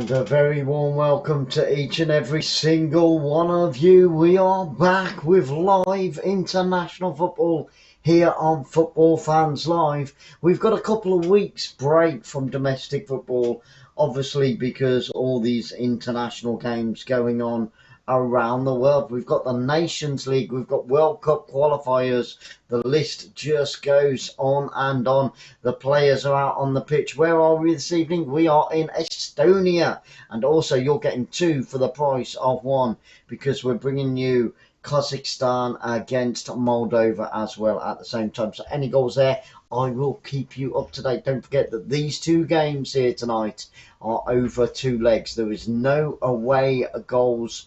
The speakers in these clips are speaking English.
And a very warm welcome to each and every single one of you. We are back with live international football here on Football Fans Live. We've got a couple of weeks break from domestic football, obviously because all these international games going on around the world. We've got the Nations League, we've got World Cup qualifiers. The list just goes on and on. The players are out on the pitch. Where are we this evening? We are in Estonia, and also you're getting two for the price of one because we're bringing you Kazakhstan against Moldova as well at the same time. So any goals there, I will keep you up to date. Don't forget that these two games here tonight are over two legs. There is no away goals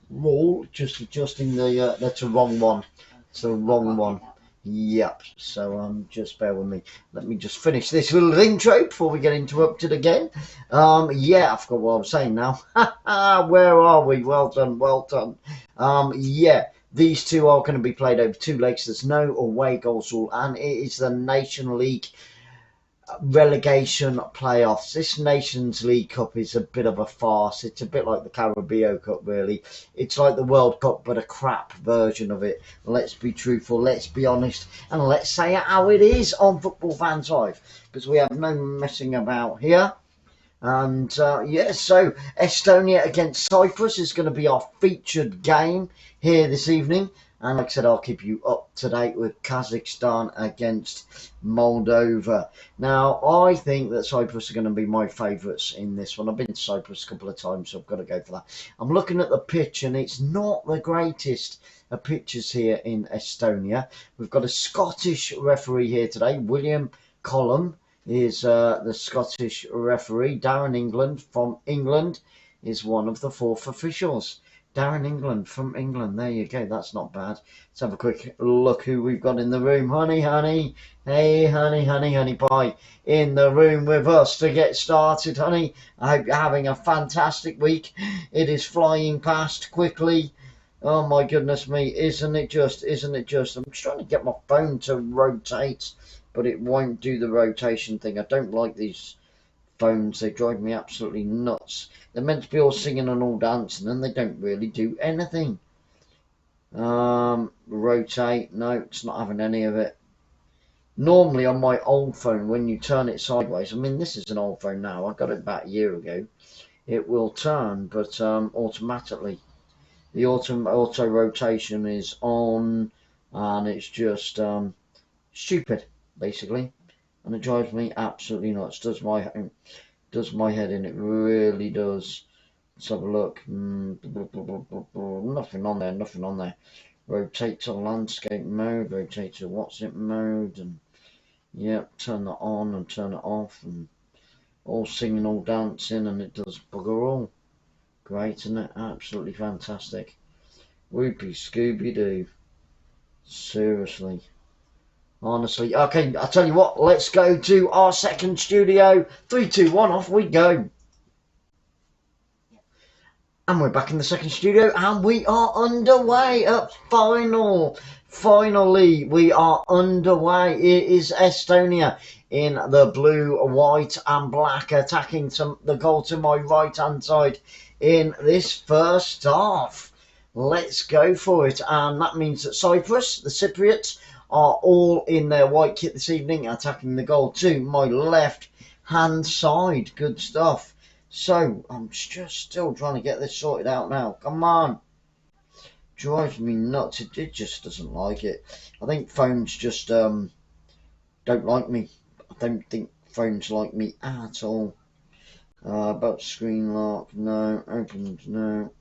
rule. Just adjusting that's a wrong one. It's the wrong one. Yep. So just bear with me. Let me just finish this little intro before we get interrupted again. Yeah, I forgot what I was saying now. Where are we? Well done, well done. Yeah, these two are going to be played over two legs. There's no away goals rule, and it is the Nation League relegation playoffs. This Nations League Cup is a bit of a farce. It's a bit like the Carabao Cup, really. It's like the World Cup, but a crap version of it. Let's be truthful, let's be honest, and let's say it how it is on Football Fans Live, because we have no messing about here. And yeah, so Estonia against Cyprus is going to be our featured game here this evening. And like I said, I'll keep you up to date with Kazakhstan against Moldova. Now, I think that Cyprus are going to be my favourites in this one. I've been to Cyprus a couple of times, so I've got to go for that. I'm looking at the pitch, and it's not the greatest of pitches here in Estonia. We've got a Scottish referee here today. William Collum is the Scottish referee. Darren England from England is one of the fourth officials. Darren England from England. There you go. That's not bad. Let's have a quick look who we've got in the room. Honey, honey. Hey, honey, honey, honey pie. In the room with us to get started, honey. I hope you're having a fantastic week. It is flying past quickly. Oh, my goodness me. Isn't it just? Isn't it just? I'm trying to get my phone to rotate, but it won't do the rotation thing. I don't like these phones. They drive me absolutely nuts. They're meant to be all singing and all dancing, and they don't really do anything. Rotate. No, it's not having any of it. Normally on my old phone, when you turn it sideways, I mean, this is an old phone now. I got it about a year ago. It will turn, but automatically. The auto rotation is on, and it's just stupid, basically. And it drives me absolutely nuts. Does my head in. It really does. Let's have a look. Nothing on there. Nothing on there. Rotate to landscape mode. Rotate to what's it mode. And yep, turn that on and turn it off. And all singing, all dancing, and it does bugger all. Great, isn't it? Absolutely fantastic. Whoopie Scooby Doo. Seriously. Honestly, okay, I'll tell you what, let's go to our second studio. 3, 2, 1, off we go. And we're back in the second studio, and we are underway. Finally, we are underway. It is Estonia in the blue, white, and black, attacking the goal to my right-hand side in this first half. Let's go for it, and that means that Cyprus, the Cypriots, are all in their white kit this evening, attacking the goal to my left hand side. Good stuff. So I'm just still trying to get this sorted out now. Come on. Drives me nuts. It just doesn't like it. I think phones just don't like me. I don't think phones like me at all. About screen lock, no. Opened, no.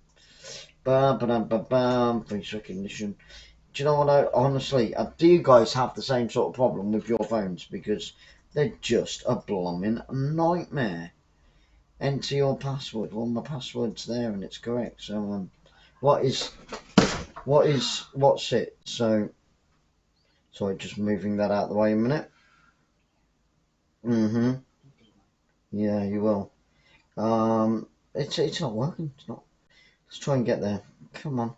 Bam, face recognition. Do you know what, honestly, do you guys have the same sort of problem with your phones? Because they're just a blooming nightmare. Enter your password. Well, my password's there and it's correct. So, what's it? So, sorry, just moving that out of the way a minute. Yeah, you will. It's not working. It's not. Let's try and get there. Come on.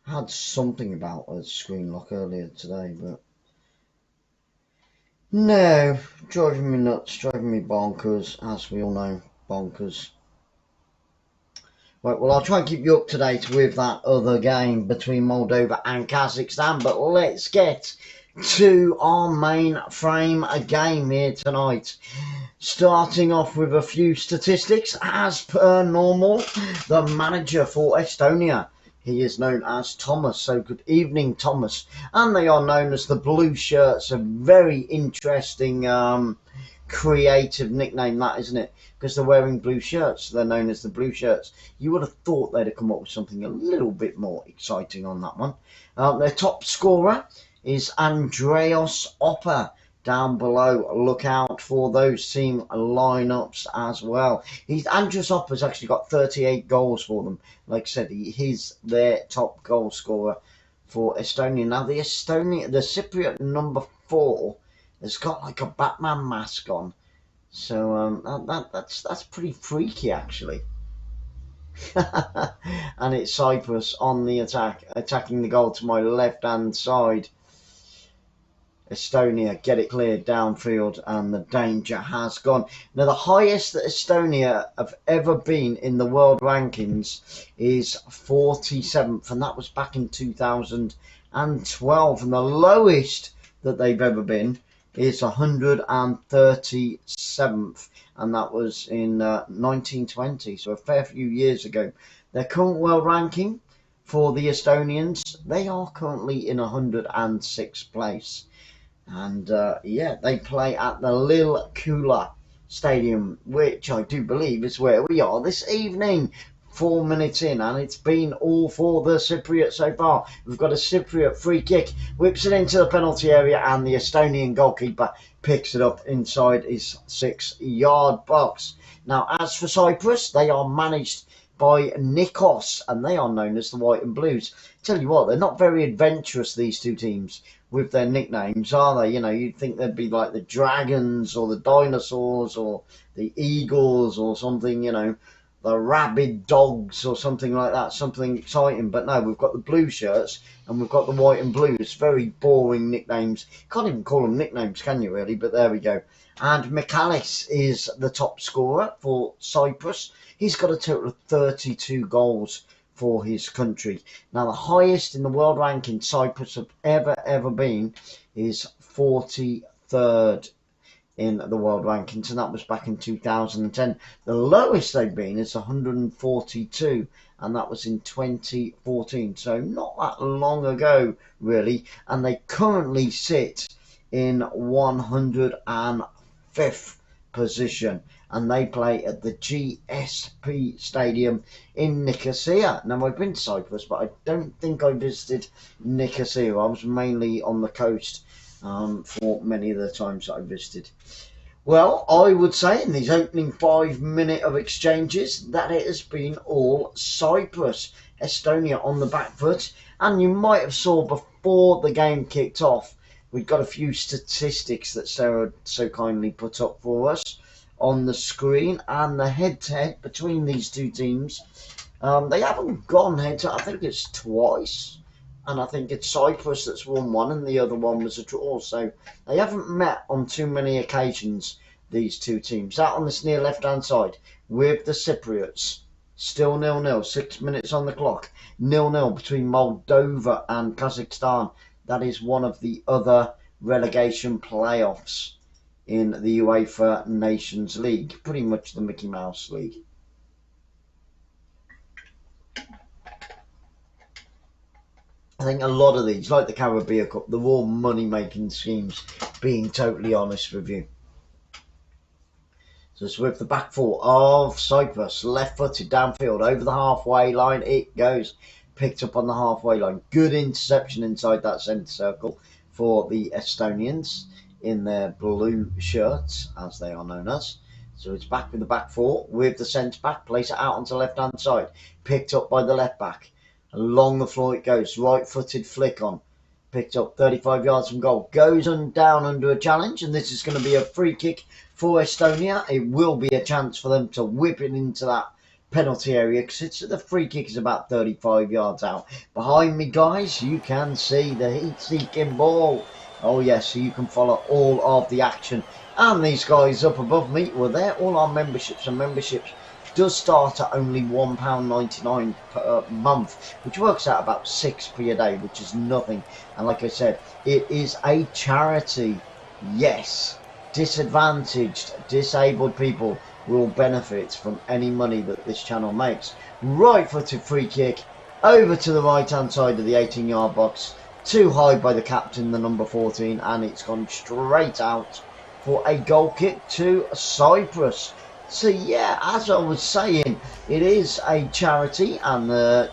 I had something about a screen lock earlier today, but no, driving me nuts, driving me bonkers, as we all know, bonkers. Right, well, I'll try and keep you up to date with that other game between Moldova and Kazakhstan, but let's get to our main frame game here tonight. Starting off with a few statistics, as per normal, the manager for Estonia. He is known as Thomas, so good evening, Thomas. And they are known as the Blue Shirts, a very interesting, creative nickname, that, isn't it? Because they're wearing blue shirts, they're known as the Blue Shirts. You would have thought they'd have come up with something a little bit more exciting on that one. Their top scorer is Andreas Opper. Down below, look out for those team lineups as well. Andreas Opper's actually got 38 goals for them. Like I said, he's their top goal scorer for Estonia. Now the Cypriot number 4 has got like a Batman mask on, so that's pretty freaky actually. And it's Cyprus on the attack, attacking the goal to my left hand side. Estonia get it cleared downfield, and the danger has gone. Now the highest that Estonia have ever been in the world rankings is 47th, and that was back in 2012, and the lowest that they've ever been is 137th, and that was in 1920, so a fair few years ago. Their current world ranking for the Estonians, they are currently in 106th place. And yeah, they play at the 𝓳𝓸𝓷𝓲𝓷𝓰 Stadium, which I do believe is where we are this evening. 4 minutes in, and it's been all for the Cypriot so far. We've got a Cypriot free kick, whips it into the penalty area, and the Estonian goalkeeper picks it up inside his 6-yard box. Now, as for Cyprus, they are managed by Nikos, and they are known as the White and Blues. Tell you what, they're not very adventurous, these two teams, with their nicknames, are they? You know, you'd think they'd be like the Dragons or the Dinosaurs or the Eagles or something, you know, the Rabid Dogs or something like that, something exciting. But no, we've got the Blue Shirts and we've got the White and Blues. Very boring nicknames. Can't even call them nicknames, can you really? But there we go. And Michalis is the top scorer for Cyprus. He's got a total of 32 goals for his country. Now, the highest in the world ranking Cyprus have ever been is 43rd in the world rankings, and that was back in 2010. The lowest they've been is 142, and that was in 2014, so not that long ago really. And they currently sit in 105th position, and they play at the GSP Stadium in Nicosia. Now, I've been to Cyprus, but I don't think I visited Nicosia. I was mainly on the coast for many of the times that I visited. Well, I would say in these opening 5 minutes of exchanges that it has been all Cyprus. Estonia on the back foot, and you might have saw before the game kicked off, we've got a few statistics that Sarah so kindly put up for us on the screen, and the head-to-head between these two teams, they haven't gone head-to-head. I think it's twice, and I think it's Cyprus that's won one and the other one was a draw, so they haven't met on too many occasions, these two teams. Out on this near left-hand side with the Cypriots, still 0-0, 6 minutes on the clock, 0-0 between Moldova and Kazakhstan. That is one of the other relegation playoffs in the UEFA Nations League, pretty much the Mickey Mouse League. I think a lot of these, like the Caribbean Cup, they're all money-making schemes, being totally honest with you. So it's with the back four of Cyprus, left-footed downfield, over the halfway line it goes, picked up on the halfway line. Good interception inside that centre circle for the Estonians in their blue shirts, as they are known as. So it's back with the back four, with the centre-back, place it out onto the left-hand side, picked up by the left-back. Along the floor it goes, right-footed flick on, picked up 35 yards from goal, goes on down under a challenge, and this is going to be a free kick for Estonia. It will be a chance for them to whip it into that penalty area, because the free kick is about 35 yards out. Behind me, guys, you can see the heat-seeking ball. Oh yes, so you can follow all of the action. And these guys up above me, well, they're all our memberships, and memberships does start at only £1.99 per month, which works out about 6p a day, which is nothing. And like I said, it is a charity. Yes, disadvantaged, disabled people will benefit from any money that this channel makes. Right-footed free kick over to the right-hand side of the 18-yard box, too high by the captain, the number 14, and it's gone straight out for a goal kick to Cyprus. So yeah, as I was saying, it is a charity, and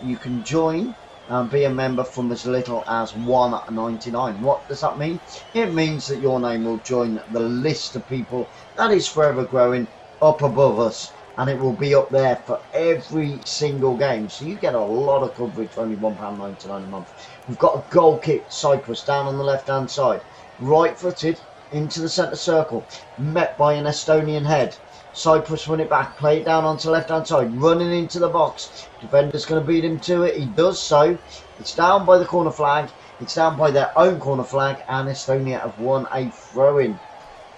you can join and be a member from as little as £1.99. What does that mean? It means that your name will join the list of people that is forever growing up above us, and it will be up there for every single game. So you get a lot of coverage for only £1.99 a month. We've got a goal kick, Cyprus, down on the left-hand side. Right-footed into the centre circle. Met by an Estonian head. Cyprus win it back. Play it down onto the left-hand side. Running into the box. Defender's going to beat him to it. He does so. It's down by the corner flag. It's down by their own corner flag. And Estonia have won a throw-in.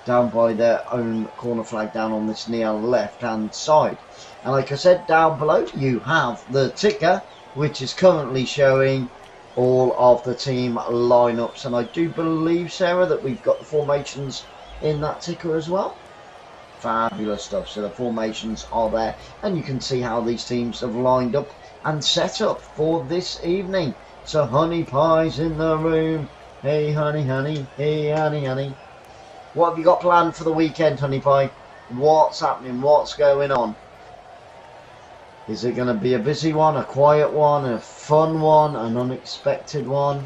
Down by their own corner flag, down on this near left-hand side. And like I said, down below you have the ticker, which is currently showing all of the team lineups. And I do believe, Sarah, that we've got the formations in that ticker as well. Fabulous stuff. So the formations are there, and you can see how these teams have lined up and set up for this evening. So honey pie's in the room. Hey honey, honey, hey honey, honey. What have you got planned for the weekend, honey pie? What's happening? What's going on? Is it going to be a busy one, a quiet one, a fun one, an unexpected one?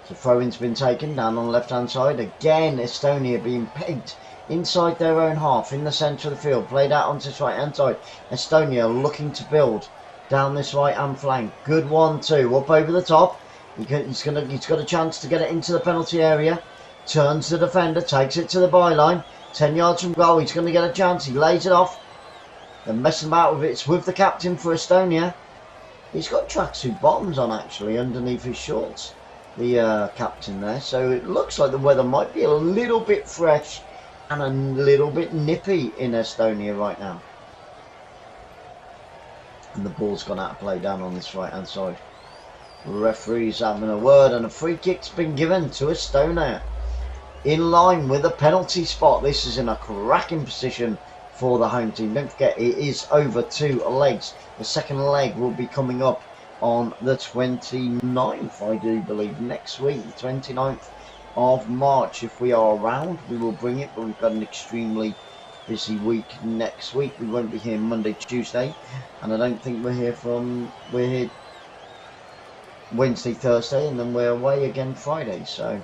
So throw-in's been taken down on the left-hand side. Again, Estonia being pegged inside their own half, in the centre of the field. Played out onto this right-hand side. Estonia looking to build down this right-hand flank. Good 1-2. Up over the top. He's got a chance to get it into the penalty area. Turns the defender, takes it to the byline. 10 yards from goal. He's going to get a chance. He lays it off. They're messing about with it. It's with the captain for Estonia. He's got tracksuit bottoms on, actually, underneath his shorts. The captain there. So it looks like the weather might be a little bit fresh and a little bit nippy in Estonia right now. And the ball's gone out of play down on this right-hand side. The referee's having a word, and a free kick's been given to Estonia. In line with a penalty spot. This is in a cracking position for the home team. Don't forget, it is over 2 legs. The second leg will be coming up on the 29th, I do believe, next week, the 29th of March. If we are around, we will bring it, but we've got an extremely busy week next week. We won't be here Monday, Tuesday, and I don't think we're here Wednesday, Thursday, and then we're away again Friday. So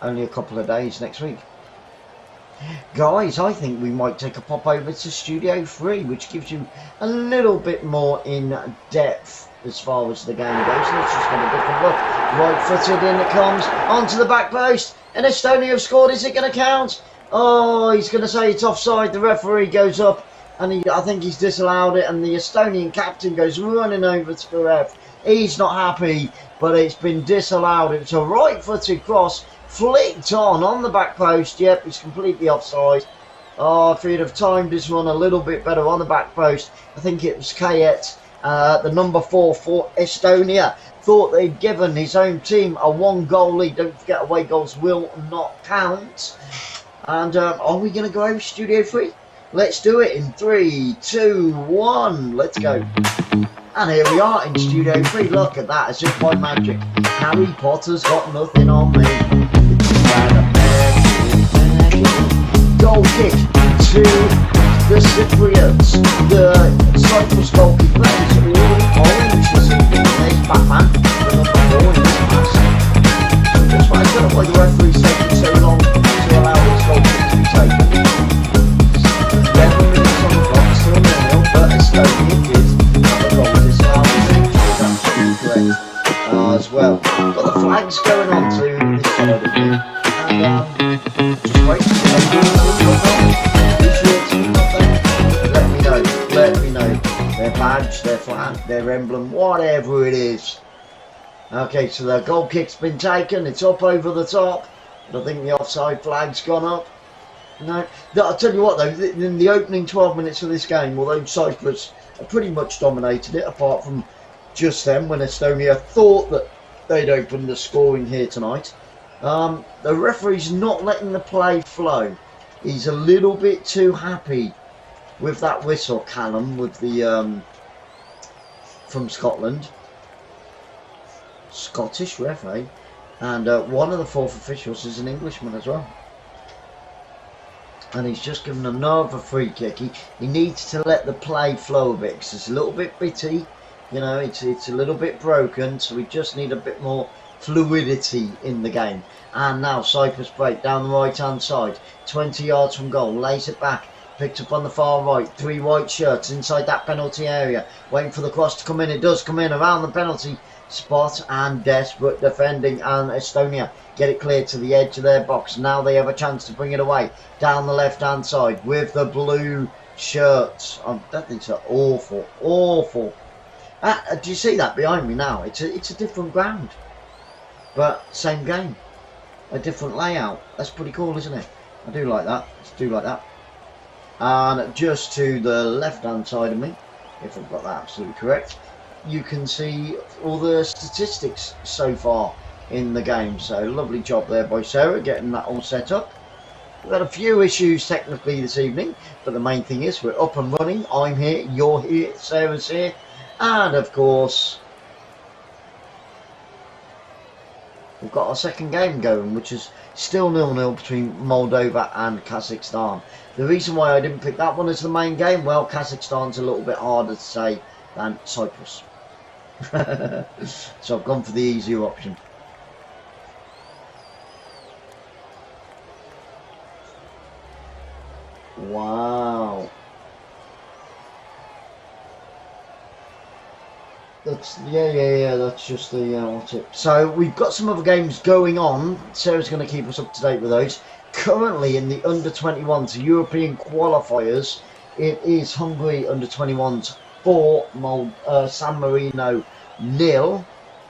only a couple of days next week. Guys, I think we might take a pop over to Studio 3, which gives you a little bit more in depth as far as the game goes. Let's just get a different look. Right footed, in it comes, onto the back post, and Estonia have scored. Is it going to count? Oh, he's going to say it's offside. The referee goes up, and I think he's disallowed it, and the Estonian captain goes running over to the ref. He's not happy, but it's been disallowed. It's a right-footed cross, flicked on the back post. Yep, it's completely offside. Oh, if he'd have timed this one a little bit better on the back post, I think it was Kayet, the number 4 for Estonia, thought they'd given his own team a 1-goal lead. Don't forget, away goals will not count. And are we going to go over Studio 3? Let's do it in 3, 2, 1. Let's go. And here we are in Studio 3. Look at that, as if by magic. Harry Potter's got nothing on me. Goal kick to the Cypriots. The Cyprus goalkeeper is all orange this evening. There's FatMat, the number 4 in this pass. That's why I don't know why the referee's taking so long to allow this goal kick to be taken. 11 minutes on the clock, still 0-0, but Estonia did have a goal disallowed. That's absolutely correct as well. Got the flags going on to this side of it. And just wait to see let me know their badge, their flag, their emblem, whatever it is. Okay, so the goal kick's been taken. It's up over the top, but I think the offside flag's gone up. No, I'll tell you what though, in the opening 12 minutes of this game, although Cyprus pretty much dominated it, apart from just then when Estonia thought that they'd opened the scoring here tonight, the referee's not letting the play flow. He's a little bit too happy with that whistle, Callum, with the from Scotland. Scottish referee, and one of the fourth officials is an Englishman as well. And he's just given another free kick. He needs to let the play flow a bit because it's a little bit bitty, you know, it's a little bit broken, so we just need a bit more fluidity in the game. And now Cyprus break down the right hand side, 20 yards from goal, lays it back, picked up on the far right, 3 white shirts inside that penalty area, waiting for the cross to come in. It does come in around the penalty spot, and desperate defending, and Estonia get it clear to the edge of their box. Now they have a chance to bring it away down the left hand side with the blue shirts. That thing's awful, awful. Do you see that behind me now? It's a different ground, but same game, a different layout. That's pretty cool, isn't it? I do like that. I do like that. And just to the left hand side of me, if I've got that absolutely correct, you can see all the statistics so far in the game. So lovely job there by Sarah getting that all set up. We've had a few issues technically this evening, but the main thing is we're up and running. I'm here, you're here, Sarah's here, and of course we've got our second game going, which is still 0-0 between Moldova and Kazakhstan. The reason why I didn't pick that one as the main game, well, Kazakhstan's a little bit harder to say than Cyprus. So I've gone for the easier option. Wow. That's yeah, that's just the what's it. So we've got some other games going on. Sarah's going to keep us up to date with those. Currently in the under-21s European qualifiers, it is Hungary under-21s 4, San Marino 0.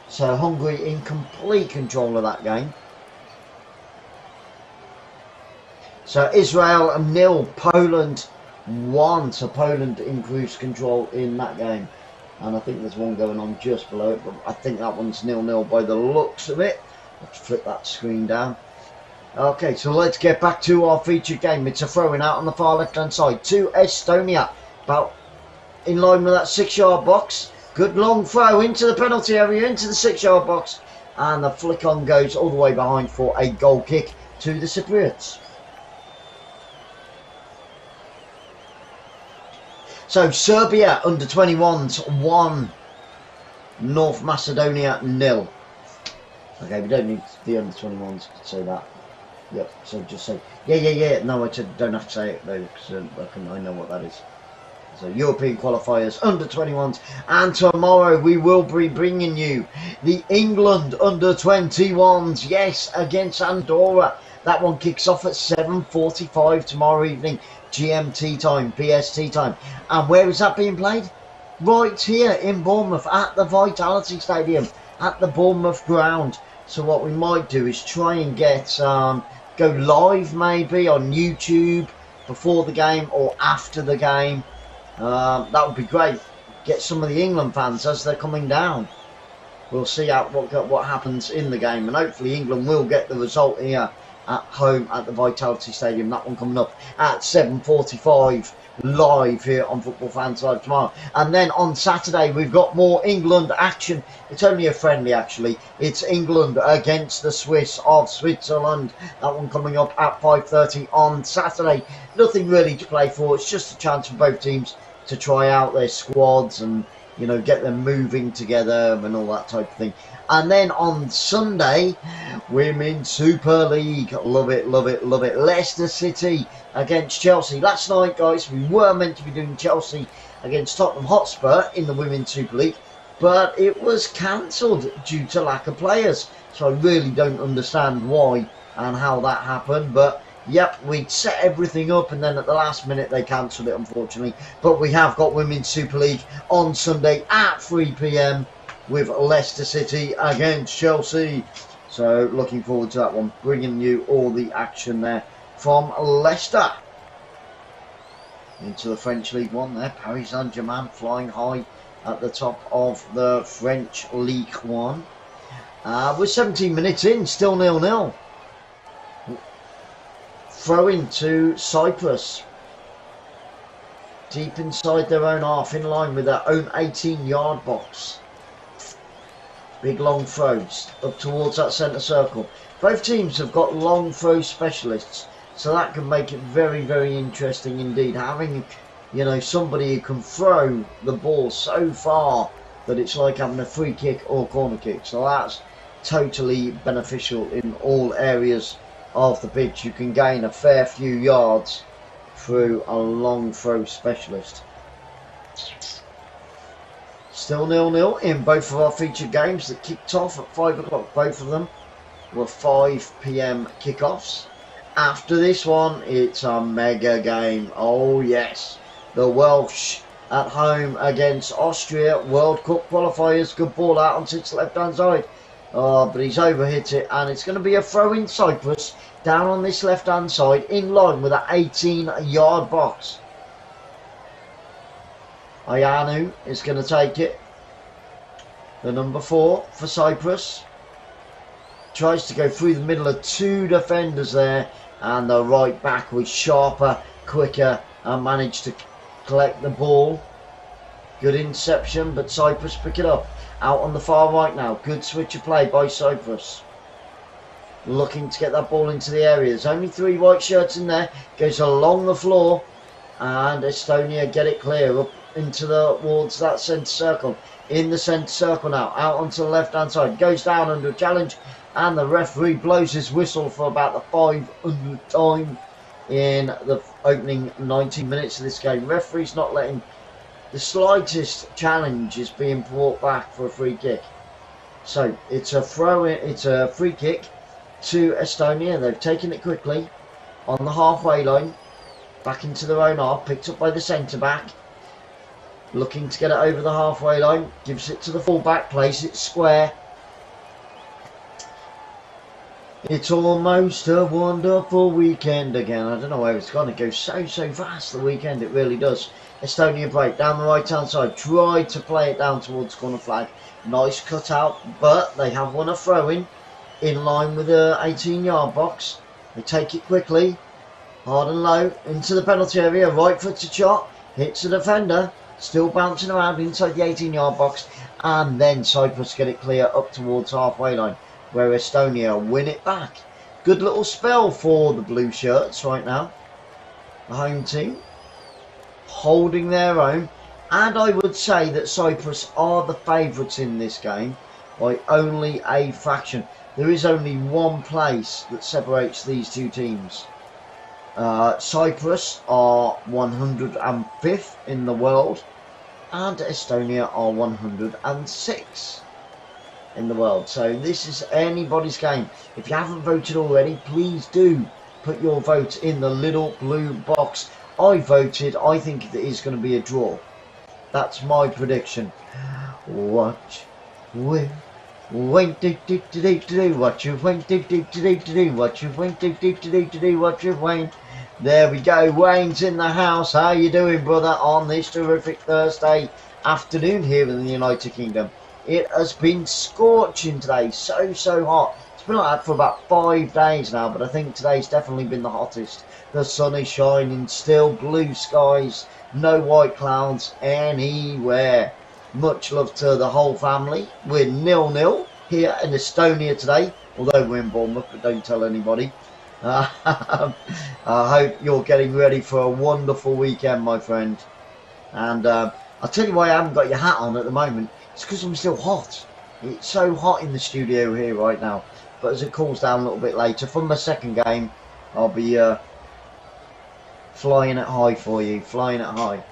So Hungary in complete control of that game. So Israel 0, Poland 1. So Poland in cruise control in that game. And I think there's one going on just below it, but I think that one's 0-0 by the looks of it. Let's flip that screen down. Okay, so let's get back to our featured game. It's a throw-in out on the far left-hand side to Estonia. About in line with that 6-yard box. Good long throw into the penalty area, into the 6-yard box. And the flick on goes all the way behind for a goal kick to the Cypriots. So Serbia under-21s 1, North Macedonia 0. Okay, we don't need the under-21s to say that. Yep, so just say, yeah. No, I don't have to say it though, because I know what that is. So European qualifiers, under-21s, and tomorrow we will be bringing you the England under-21s, yes, against Andorra. That one kicks off at 7:45 tomorrow evening, GMT time, BST time. And where is that being played? Right here in Bournemouth at the Vitality Stadium, at the Bournemouth ground. So what we might do is try and get go live maybe on YouTube before the game or after the game. That would be great. Get some of the England fans as they're coming down. We'll see what happens in the game, and hopefully England will get the result here at home at the Vitality Stadium. That one coming up at 7:45 live here on Football Fans Live tomorrow. And then on Saturday we've got more England action. It's only a friendly actually. It's England against the Swiss of Switzerland. That one coming up at 5:30 on Saturday. Nothing really to play for. It's just a chance for both teams to try out their squads and, you know, get them moving together and all that type of thing. And then on Sunday, Women's Super League. Love it, love it, love it. Leicester City against Chelsea. Last night, guys, we were meant to be doing Chelsea against Tottenham Hotspur in the Women's Super League, but it was cancelled due to lack of players. So I really don't understand why and how that happened, but yep, we'd set everything up and then at the last minute they cancelled it, unfortunately. But we have got Women's Super League on Sunday at 3 PM with Leicester City against Chelsea. So looking forward to that one, bringing you all the action there from Leicester. Into the French League One there. Paris Saint-Germain flying high at the top of the French League One. We're 17 minutes in, still 0-0. Throw into Cyprus. Deep inside their own half, in line with their own 18-yard box. Big long throws up towards that centre circle. Both teams have got long throw specialists, so that can make it very, very interesting indeed. Having, you know, somebody who can throw the ball so far that it's like having a free kick or corner kick. So that's totally beneficial in all areas of the pitch. You can gain a fair few yards through a long throw specialist. Still 0-0 in both of our featured games that kicked off at 5 o'clock. Both of them were 5 PM kickoffs. After this one, it's a mega game. Oh yes, the Welsh at home against Austria, World Cup qualifiers. Good ball out onto its left hand side. Oh, but he's overhit it, and it's going to be a throw in Cyprus down on this left hand side in line with that 18-yard box. Ayanu is going to take it. The number 4 for Cyprus. Tries to go through the middle of 2 defenders there, and the right back was sharper, quicker, and managed to collect the ball. Good inception, but Cyprus pick it up. Out on the far right now. Good switch of play by Cyprus. Looking to get that ball into the area. There's only 3 white shirts in there. Goes along the floor, and Estonia get it clear up into towards that centre circle. In the centre circle now. Out onto the left hand side. Goes down under a challenge, and the referee blows his whistle for about the 500th time in the opening 90 minutes of this game. Referee's not letting the slightest challenge is being brought back for a free kick. So it's a throw in, it's a free kick to Estonia. They've taken it quickly on the halfway line, back into their own half, picked up by the centre back. Looking to get it over the halfway line, gives it to the fullback, plays it square. It's almost a wonderful weekend again. I don't know where it's gone. It goes so fast, the weekend, it really does. Estonia break down the right hand side, tried to play it down towards corner flag. Nice cut out, but they have won a throw in line with the 18-yard box. They take it quickly, hard and low, into the penalty area, right footed shot, hits the defender, still bouncing around inside the 18-yard box, and then Cyprus get it clear up towards halfway line, where Estonia win it back. Good little spell for the blue shirts right now. The home team holding their own, and I would say that Cyprus are the favourites in this game by only a fraction. There is only one place that separates these two teams. Cyprus are 105th in the world, and Estonia are 106 in the world. So this is anybody's game. If you haven't voted already, please do put your vote in the little blue box. I voted. I think it is going to be a draw. That's my prediction. Watch with wait do do do do do. Watch your Wayne do do do do do. Watch your Wayne do do do do do. Watch your Wayne. There we go. Wayne's in the house. How you doing, brother? On this terrific Thursday afternoon here in the United Kingdom. It has been scorching today. So hot. It's been like that for about 5 days now, but I think today's definitely been the hottest. The sun is shining, still blue skies, no white clouds anywhere. Much love to the whole family. We're 0-0 here in Estonia today, although we're in Bournemouth, but don't tell anybody. I hope you're getting ready for a wonderful weekend, my friend. And I'll tell you why I haven't got your hat on at the moment. It's because I'm still hot. It's so hot in the studio here right now. But as it cools down a little bit later, from my second game, I'll be flying it high for you. Flying it high.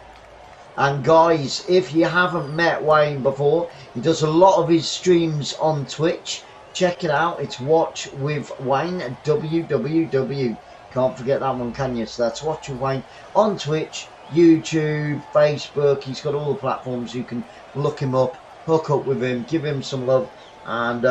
And guys, if you haven't met Wayne before, he does a lot of his streams on Twitch. Check it out. It's Watch with Wayne, www. Can't forget that one, can you? So that's Watch with Wayne on Twitch, YouTube, Facebook. He's got all the platforms. You can look him up, hook up with him, give him some love, and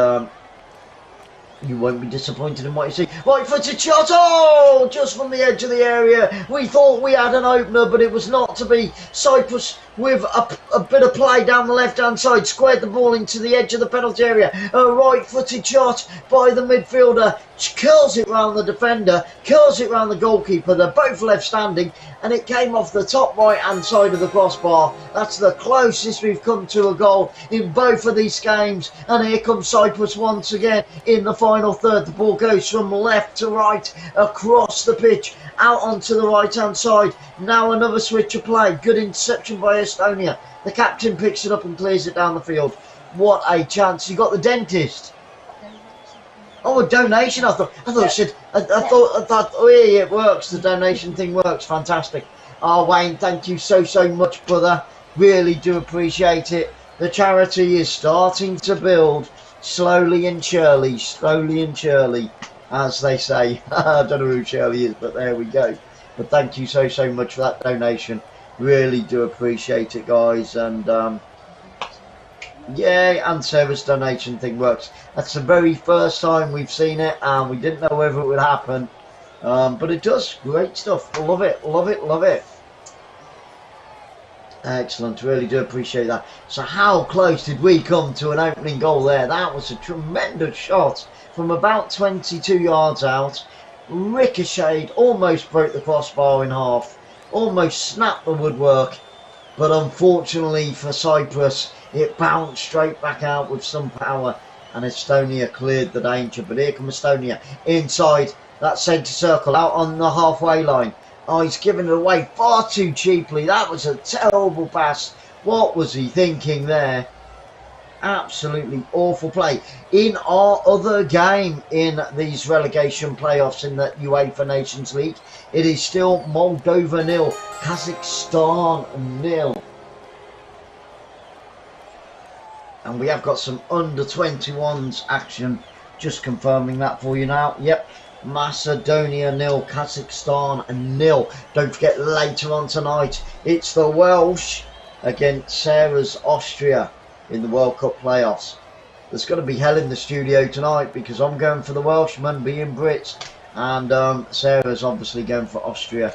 You won't be disappointed in what you see. Right footed shot, oh, just from the edge of the area. We thought we had an opener, but it was not to be. Cyprus with a bit of play down the left-hand side, squared the ball into the edge of the penalty area. A right footed shot by the midfielder, curls it round the defender, curls it round the goalkeeper. They're both left standing, and it came off the top right-hand side of the crossbar. That's the closest we've come to a goal in both of these games. And here comes Cyprus once again in the final third. The ball goes from left to right across the pitch out onto the right hand side. Now another switch of play. Good interception by Estonia. The captain picks it up and clears it down the field. What a chance. You got the dentist. Oh, a donation. I thought oh yeah, it works. The donation thing works. Fantastic. Oh, Wayne, thank you so much, brother. Really do appreciate it. The charity is starting to build slowly and surely, as they say. I don't know who Shirley is, but there we go. But thank you so much for that donation. Really do appreciate it, guys. And yeah, and Sarah's donation thing works. That's the very first time we've seen it, and we didn't know whether it would happen. But it does. Great stuff. Love it, love it, love it. Excellent, really do appreciate that. So how close did we come to an opening goal there? That was a tremendous shot from about 22 yards out. Ricocheted, almost broke the crossbar in half, almost snapped the woodwork, but unfortunately for Cyprus, it bounced straight back out with some power, and Estonia cleared the danger. But here comes Estonia inside that centre circle, out on the halfway line. Oh, he's given it away far too cheaply. That was a terrible pass. What was he thinking there? Absolutely awful play. In our other game in these relegation playoffs in the UEFA Nations League, it is still Moldova 0, Kazakhstan 0. And we have got some under-21s action. Just confirming that for you now. Yep. Macedonia 0, Kazakhstan 0. Don't forget, later on tonight, it's the Welsh against Sarah's Austria in the World Cup playoffs. There's going to be hell in the studio tonight because I'm going for the Welshman, being Brits, and Sarah's obviously going for Austria.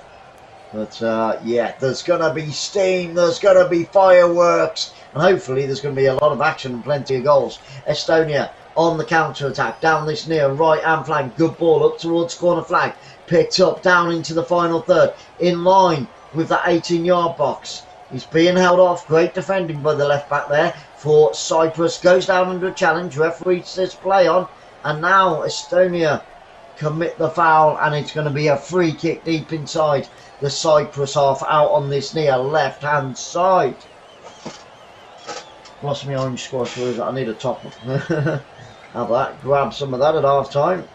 But yeah, there's going to be steam, there's going to be fireworks, and hopefully there's going to be a lot of action and plenty of goals. Estonia on the counter-attack, down this near right-hand flank, good ball up towards corner flag, picked up down into the final third, in line with that 18-yard box. He's being held off, great defending by the left-back there for Cyprus, goes down under a challenge, referee says play on, and now Estonia commit the foul, and it's going to be a free kick deep inside the Cyprus half, out on this near left-hand side. Lost my orange squash, where is it? I need a top up. Have that, grab some of that at half time.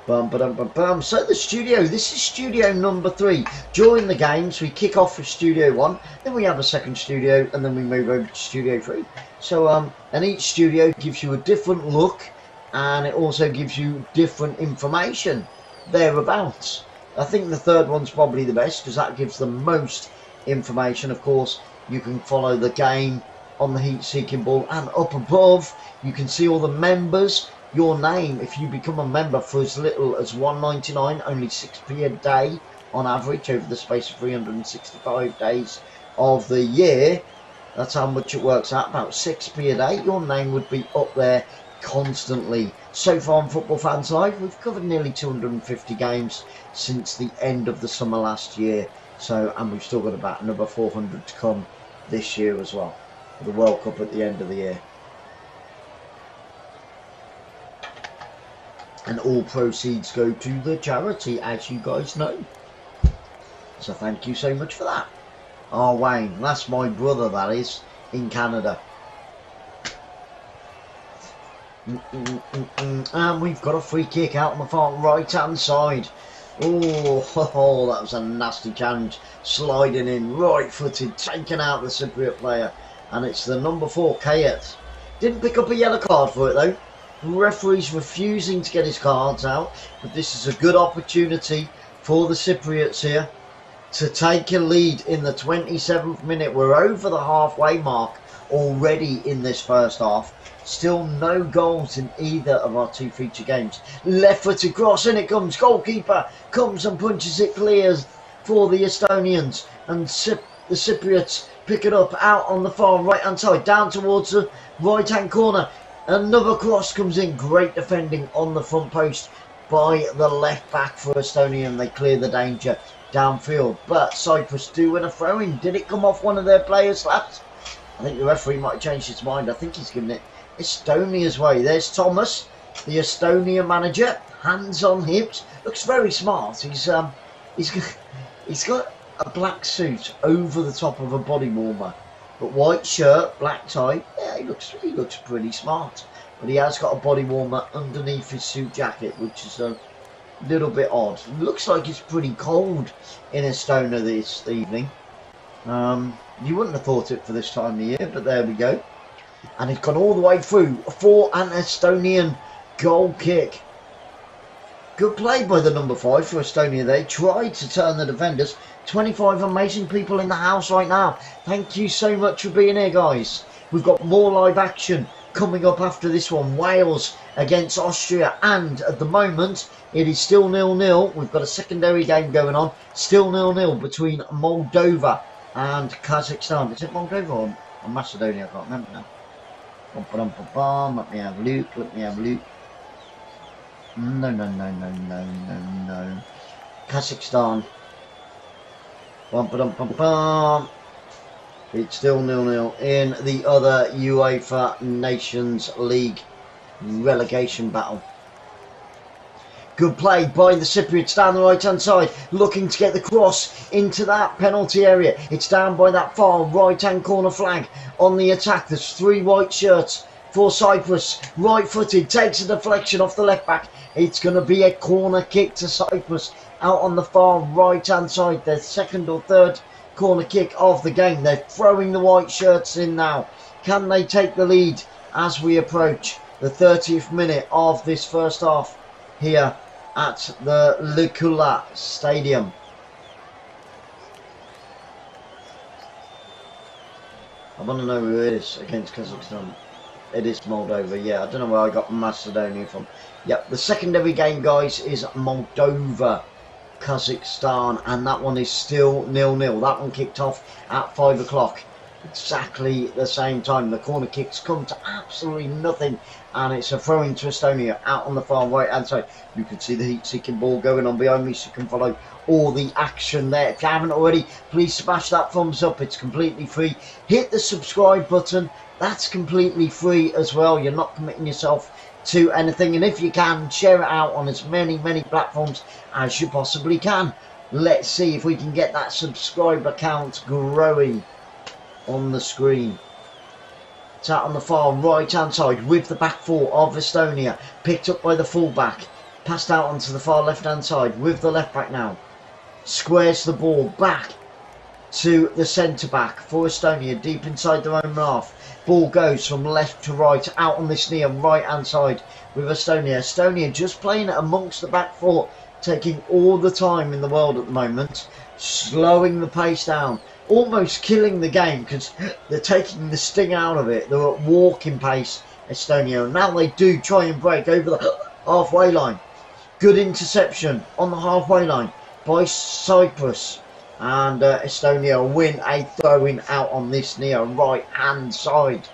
Bum, ba, dum, bum, bum. So the studio, this is studio number 3. During the games we kick off with studio 1, then we have a second studio, and then we move over to studio 3. So and each studio gives you a different look, and it also gives you different information thereabouts. I think the third one's probably the best because that gives the most information. Of course, you can follow the game on the heat-seeking ball, and up above you can see all the members, your name. If you become a member for as little as $1.99, only 6p a day on average over the space of 365 days of the year, that's how much it works out, about 6p a day, your name would be up there constantly. So far on Football Fans Live, we've covered nearly 250 games since the end of the summer last year, so, and we've still got about another 400 to come this year as well, for the World Cup at the end of the year. And all proceeds go to the charity, as you guys know. So thank you so much for that. Oh, Wayne, that's my brother, that is, in Canada. And we've got a free kick out on the far right hand side. Oh, that was a nasty challenge. Sliding in, right footed, taking out the Cypriot player. And it's the number 4, Kayet. Didn't pick up a yellow card for it though. The referee's refusing to get his cards out. But this is a good opportunity for the Cypriots here to take a lead in the 27th minute. We're over the halfway mark already in this first half. Still no goals in either of our two feature games. Left footed cross, and it comes. Goalkeeper comes and punches it clear for the Estonians. And the Cypriots pick it up out on the far right hand side, down towards the right hand corner. Another cross comes in. Great defending on the front post by the left back for Estonia, and they clear the danger downfield. But Cyprus do win a throw-in. Did it come off one of their players, lads? I think the referee might have changed his mind. I think he's given it Estonia's way. There's Thomas, the Estonia manager, hands on hips. Looks very smart. He's got a black suit over the top of a body warmer, but white shirt, black tie. Yeah, he looks pretty smart. But he has got a body warmer underneath his suit jacket, which is a little bit odd. Looks like it's pretty cold in Estonia this evening. You wouldn't have thought it for this time of year, but there we go. And it's gone all the way through for an Estonian goal kick. Good play by the number 5 for Estonia. They tried to turn the defenders. 25 amazing people in the house right now. Thank you so much for being here, guys. We've got more live action coming up after this one. Wales against Austria, and at the moment it is still 0-0. We've got a secondary game going on. Still 0-0 between Moldova and Kazakhstan. Is it Moldova or Macedonia? I can't remember now. Let me have a look. No. Kazakhstan. It's still 0-0 in the other UEFA Nations League relegation battle. Good play by the Cypriots down the right hand side, looking to get the cross into that penalty area. It's down by that far right hand corner flag. On the attack, there's 3 white shirts for Cyprus. Right footed, takes a deflection off the left back. It's going to be a corner kick to Cyprus out on the far right hand side. Their second or third corner kick of the game. They're throwing the white shirts in now. Can they take the lead as we approach the 30th minute of this first half here at the 𝓳𝓸𝓷𝓲𝓷𝓰 Stadium? I want to know who it is against Kazakhstan. It is Moldova. Yeah, I don't know where I got Macedonia from. Yep, the secondary game, guys, is Moldova Kazakhstan, and that one is still 0-0. That one kicked off at 5 o'clock. Exactly the same time. The corner kicks come to absolutely nothing, and it's a throw-in to Estonia out on the far right hand side. You can see the heat-seeking ball going on behind me, so you can follow all the action there. If you haven't already, please smash that thumbs up. It's completely free. Hit the subscribe button. That's completely free as well. You're not committing yourself to anything, and if you can, share it out on as many platforms as you possibly can. Let's see if we can get that subscriber count growing on the screen. It's out on the far right hand side with the back 4 of Estonia, picked up by the fullback, passed out onto the far left hand side with the left back now. Squares the ball back to the centre back for Estonia, deep inside their own half. Ball goes from left to right, out on this near right hand side with Estonia. Estonia just playing it amongst the back 4, taking all the time in the world at the moment, slowing the pace down, almost killing the game because they're taking the sting out of it. They're at walking pace, Estonia, and now they do try and break over the halfway line. Good interception on the halfway line by Cyprus, and Estonia win a throw-in out on this near right hand side.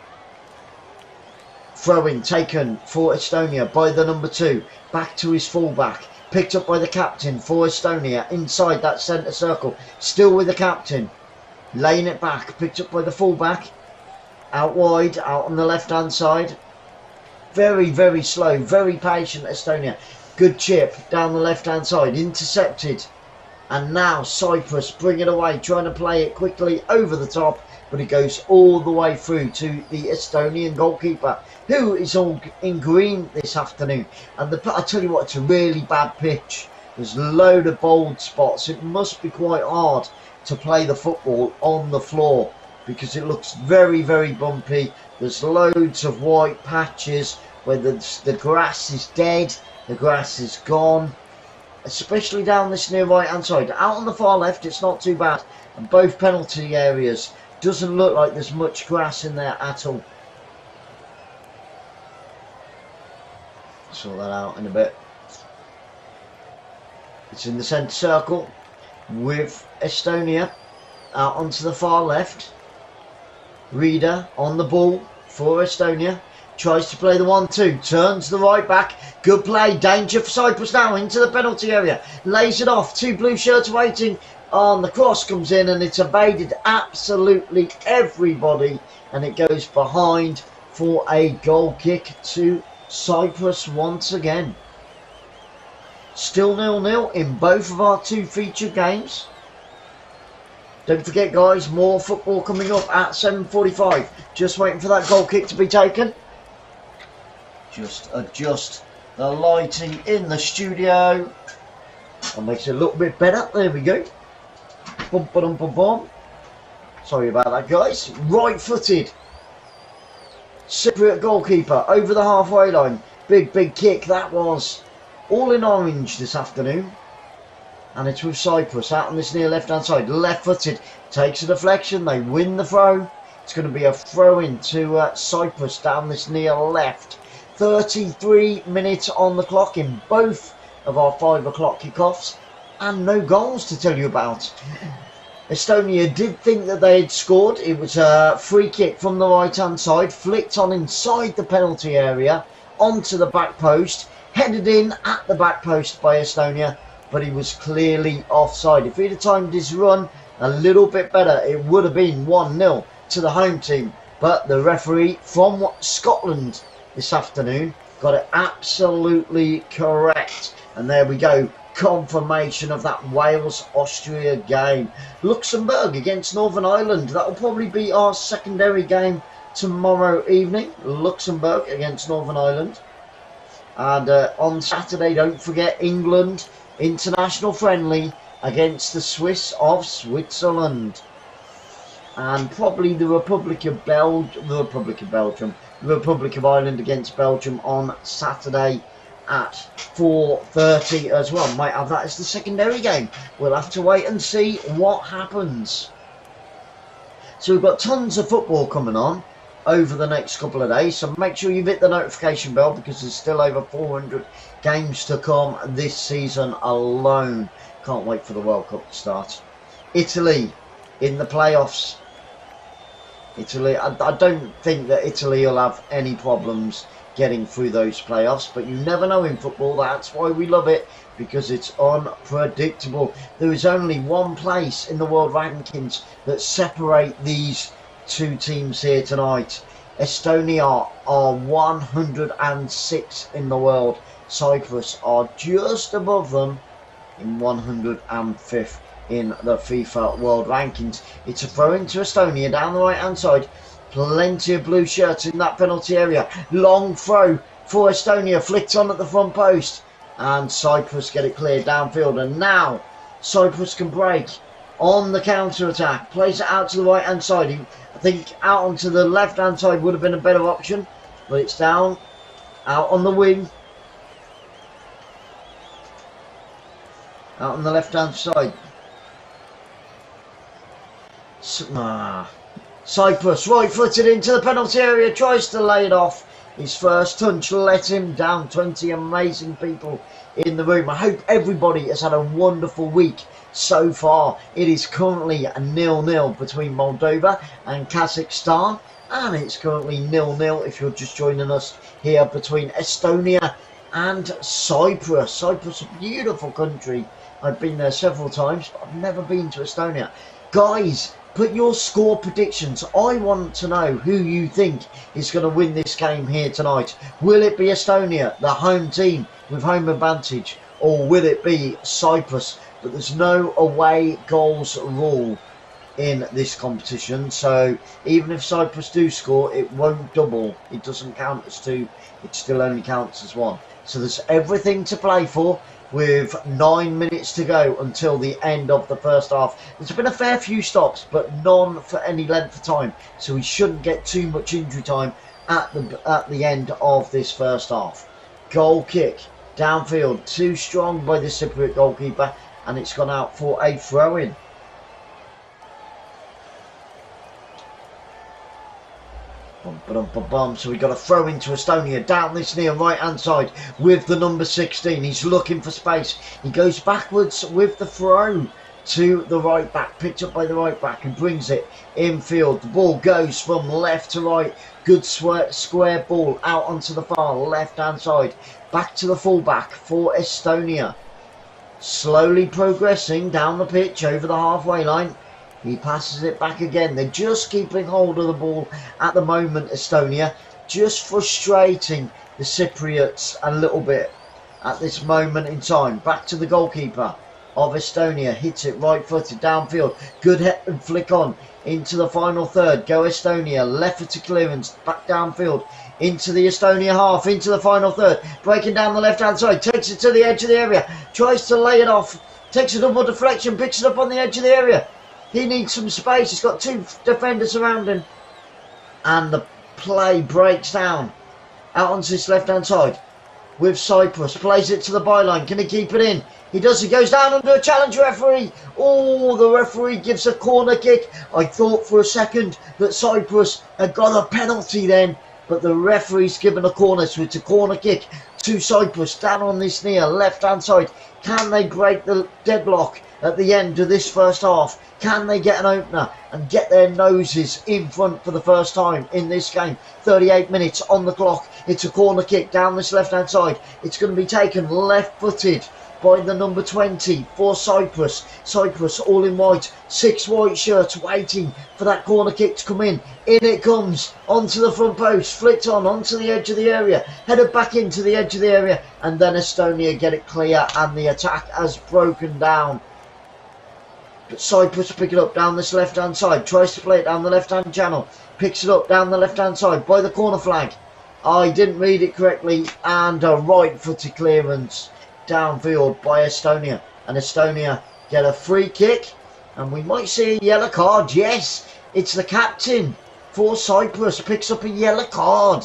Throw-in taken for Estonia by the number 2, back to his fullback, picked up by the captain for Estonia inside that centre circle, still with the captain, laying it back, picked up by the fullback, out wide, out on the left hand side. Very slow, very patient Estonia. Good chip down the left hand side, intercepted. And now Cyprus bring it away, trying to play it quickly over the top, but it goes all the way through to the Estonian goalkeeper, who is all in green this afternoon. And I tell you what, it's a really bad pitch. There's a load of bold spots. It must be quite hard to play the football on the floor because it looks very bumpy. There's loads of white patches where the grass is dead, the grass is gone. Especially down this near right hand side. Out on the far left, it's not too bad, and both penalty areas Doesn't look like there's much grass in there at all. Sort that out in a bit. It's in the centre circle with Estonia out onto the far left. Reader on the ball for Estonia. Tries to play the 1-2. Turns the right back. Good play. Danger for Cyprus now into the penalty area. Lays it off. 2 blue shirts waiting on the cross. Comes in and it's evaded absolutely everybody. And it goes behind for a goal kick to Cyprus once again. Still 0-0 in both of our 2 featured games. Don't forget, guys, more football coming up at 7:45. Just waiting for that goal kick to be taken. Just adjust the lighting in the studio. That makes it a little bit better. There we go. Bum, ba-dum, bum, bum. Sorry about that, guys. Right-footed Cypriot goalkeeper over the halfway line. Big kick that was. All in orange this afternoon. And it's with Cyprus out on this near left-hand side. Left-footed. Takes a deflection. They win the throw. It's going to be a throw-in to Cyprus down this near left. 33 minutes on the clock in both of our 5 o'clock kickoffs. And no goals to tell you about. Estonia did think that they had scored. It was a free kick from the right-hand side. Flicked on inside the penalty area. Onto the back post. Headed in at the back post by Estonia. But he was clearly offside. If he'd have timed his run a little bit better, it would have been 1-0 to the home team. But the referee from Scotland this afternoon got it absolutely correct. And there we go. Confirmation of that Wales-Austria game. Luxembourg against Northern Ireland. That will probably be our secondary game tomorrow evening. Luxembourg against Northern Ireland. And on Saturday, don't forget, England international friendly against the Swiss of Switzerland. And probably the Republic of Belgium, the Republic of Ireland against Belgium on Saturday at 4:30 as well. Might have that as the secondary game. We'll have to wait and see what happens. So we've got tons of football coming on over the next couple of days, so make sure you've hit the notification bell because there's still over 400 games to come this season alone. Can't wait for the World Cup to start. Italy in the playoffs. Italy, I don't think that Italy will have any problems getting through those playoffs, but you never know in football. That's why we love it, because it's unpredictable. There is only one place in the world rankings that separate these 2 teams here tonight. Estonia are 106 in the world. Cyprus are just above them in 105th in the FIFA World Rankings. It's a throw into Estonia down the right hand side. Plenty of blue shirts in that penalty area. Long throw for Estonia, flicked on at the front post, and Cyprus get it cleared downfield. And now Cyprus can break on the counter attack. Plays it out to the right hand side. I think out onto the left hand side would have been a better option, but it's down out on the wing, out on the left hand side. Cyprus right-footed into the penalty area, tries to lay it off. His first touch let him down. 20 amazing people in the room. I hope everybody has had a wonderful week so far. It is currently a 0-0 between Moldova and Kazakhstan, and it's currently 0-0 if you're just joining us here between Estonia and Cyprus. Cyprus, a beautiful country. I've been there several times, but I've never been to Estonia. Guys, put your score predictions. I want to know who you think is going to win this game here tonight. Will it be Estonia, the home team with home advantage, or will it be Cyprus? But there's no away goals rule in this competition, so even if Cyprus do score, it won't double. It doesn't count as 2, it still only counts as 1. So there's everything to play for, with 9 minutes to go until the end of the first half. There's been a fair few stops, but none for any length of time, so we shouldn't get too much injury time at the end of this first half. Goal kick downfield, too strong by the Cypriot goalkeeper, and it's gone out for a throw-in. So we got a throw into Estonia down this near right hand side with the number 16. He's looking for space. He goes backwards with the throw to the right back, picked up by the right back, and brings it infield. The ball goes from left to right. Good square ball out onto the far left hand side. Back to the fullback for Estonia. Slowly progressing down the pitch over the halfway line. He passes it back again. They're just keeping hold of the ball at the moment, Estonia. Just frustrating the Cypriots a little bit at this moment in time. Back to the goalkeeper of Estonia. Hits it right footed downfield. Good head and flick on into the final third. Go Estonia. Left footed clearance. Back downfield into the Estonia half. Into the final third. Breaking down the left hand side. Takes it to the edge of the area. Tries to lay it off. Takes a double deflection. Picks it up on the edge of the area. He needs some space. He's got two defenders around him. And the play breaks down. Out onto this left hand side. With Cyprus. Plays it to the byline. Can he keep it in? He does. He goes down under a challenge referee. Oh, the referee gives a corner kick. I thought for a second that Cyprus had got a penalty then. But the referee's given a corner. So it's a corner kick to Cyprus. Down on this near left hand side. Can they break the deadlock at the end of this first half? Can they get an opener and get their noses in front for the first time in this game? 38 minutes on the clock. It's a corner kick down this left hand side. It's going to be taken left footed by the number 20 for Cyprus. Cyprus all in white, 6 white shirts waiting for that corner kick to come in. In it comes onto the front post, flicked on onto the edge of the area, headed back into the edge of the area, and then Estonia get it clear and the attack has broken down. But Cyprus pick it up down this left hand side, tries to play it down the left hand channel, picks it up down the left hand side by the corner flag. I didn't read it correctly, and a right footed clearance downfield by Estonia, and Estonia get a free kick, and we might see a yellow card. Yes, it's the captain for Cyprus picks up a yellow card.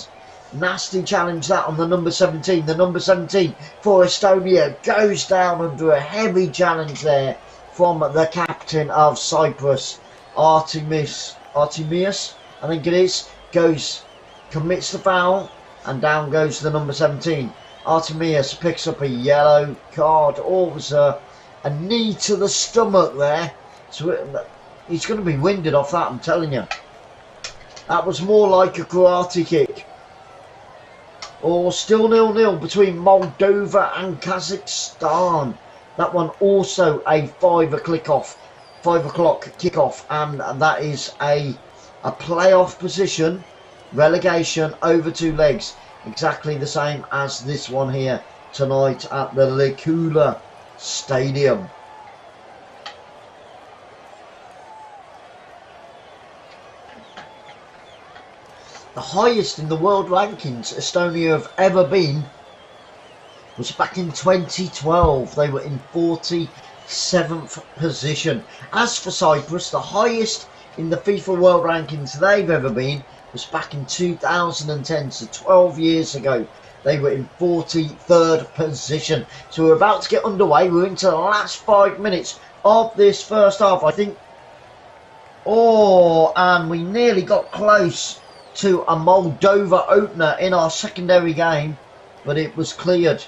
Nasty challenge that on the number 17. The number 17 for Estonia goes down under a heavy challenge there from the captain of Cyprus, Artemius, I think it is, commits the foul, and down goes the number 17. Artemius picks up a yellow card. Oh, it was a knee to the stomach there. So he's going to be winded off that, I'm telling you. That was more like a karate kick. Or still 0-0 between Moldova and Kazakhstan. That one also a 5 o'clock kickoff, and that is a playoff position, relegation over 2 legs. Exactly the same as this one here tonight at the 𝓳𝓸𝓲𝓷𝓲𝓷𝓰 Stadium. The highest in the world rankings Estonia have ever been was back in 2012. They were in 47th position. As for Cyprus, the highest in the FIFA World Rankings they've ever been was back in 2010, so 12 years ago. They were in 43rd position. So we're about to get underway. We're into the last 5 minutes of this first half, I think. Oh, and we nearly got close to a Moldova opener in our secondary game, but it was cleared.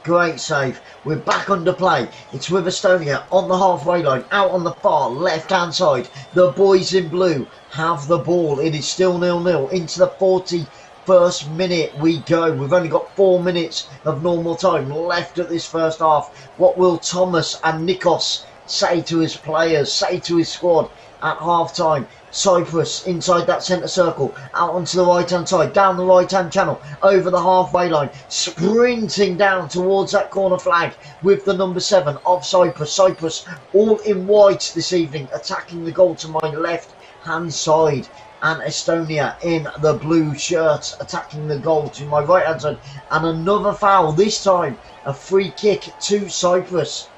Great save. We're back under play. It's with Estonia on the halfway line, out on the far left hand side. The boys in blue have the ball. It is still 0-0 into the 41st minute we go. We've only got 4 minutes of normal time left at this first half. What will Thomas and Nikos say to his players, say to his squad at half time? Cyprus inside that centre circle, out onto the right hand side, down the right hand channel, over the halfway line, sprinting down towards that corner flag with the number 7 of Cyprus. Cyprus all in white this evening, attacking the goal to my left hand side, and Estonia in the blue shirts attacking the goal to my right hand side. And another foul, this time a free kick to Cyprus.